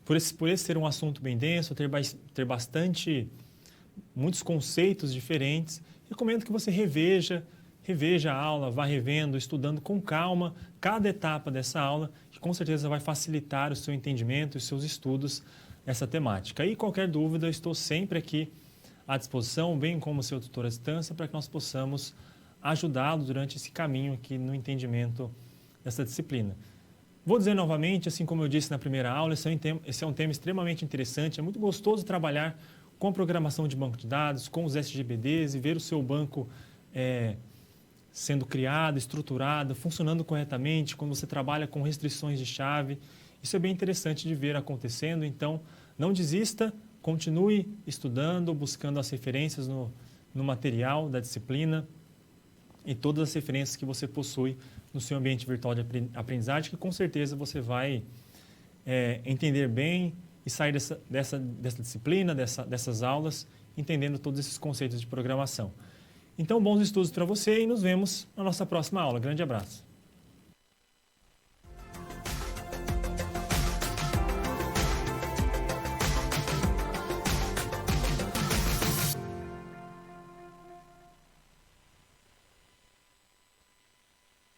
por esse ser um assunto bem denso, ter muitos conceitos diferentes, recomendo que você reveja a aula, vá revendo, estudando com calma cada etapa dessa aula, que com certeza vai facilitar o seu entendimento e os seus estudos nessa temática. E qualquer dúvida, eu estou sempre aqui à disposição, bem como seu tutor à distância, para que nós possamos ajudá-lo durante esse caminho aqui no entendimento dessa disciplina. Vou dizer novamente, assim como eu disse na primeira aula, esse é um tema extremamente interessante, é muito gostoso trabalhar com programação de banco de dados, com os SGBDs e ver o seu banco sendo criado, estruturado, funcionando corretamente, quando você trabalha com restrições de chave. Isso é bem interessante de ver acontecendo, então não desista, continue estudando, buscando as referências no material da disciplina e todas as referências que você possui no seu ambiente virtual de aprendizagem, que com certeza você vai entender bem e sair dessa disciplina, dessas aulas, entendendo todos esses conceitos de programação. Então, bons estudos para você e nos vemos na nossa próxima aula. Grande abraço.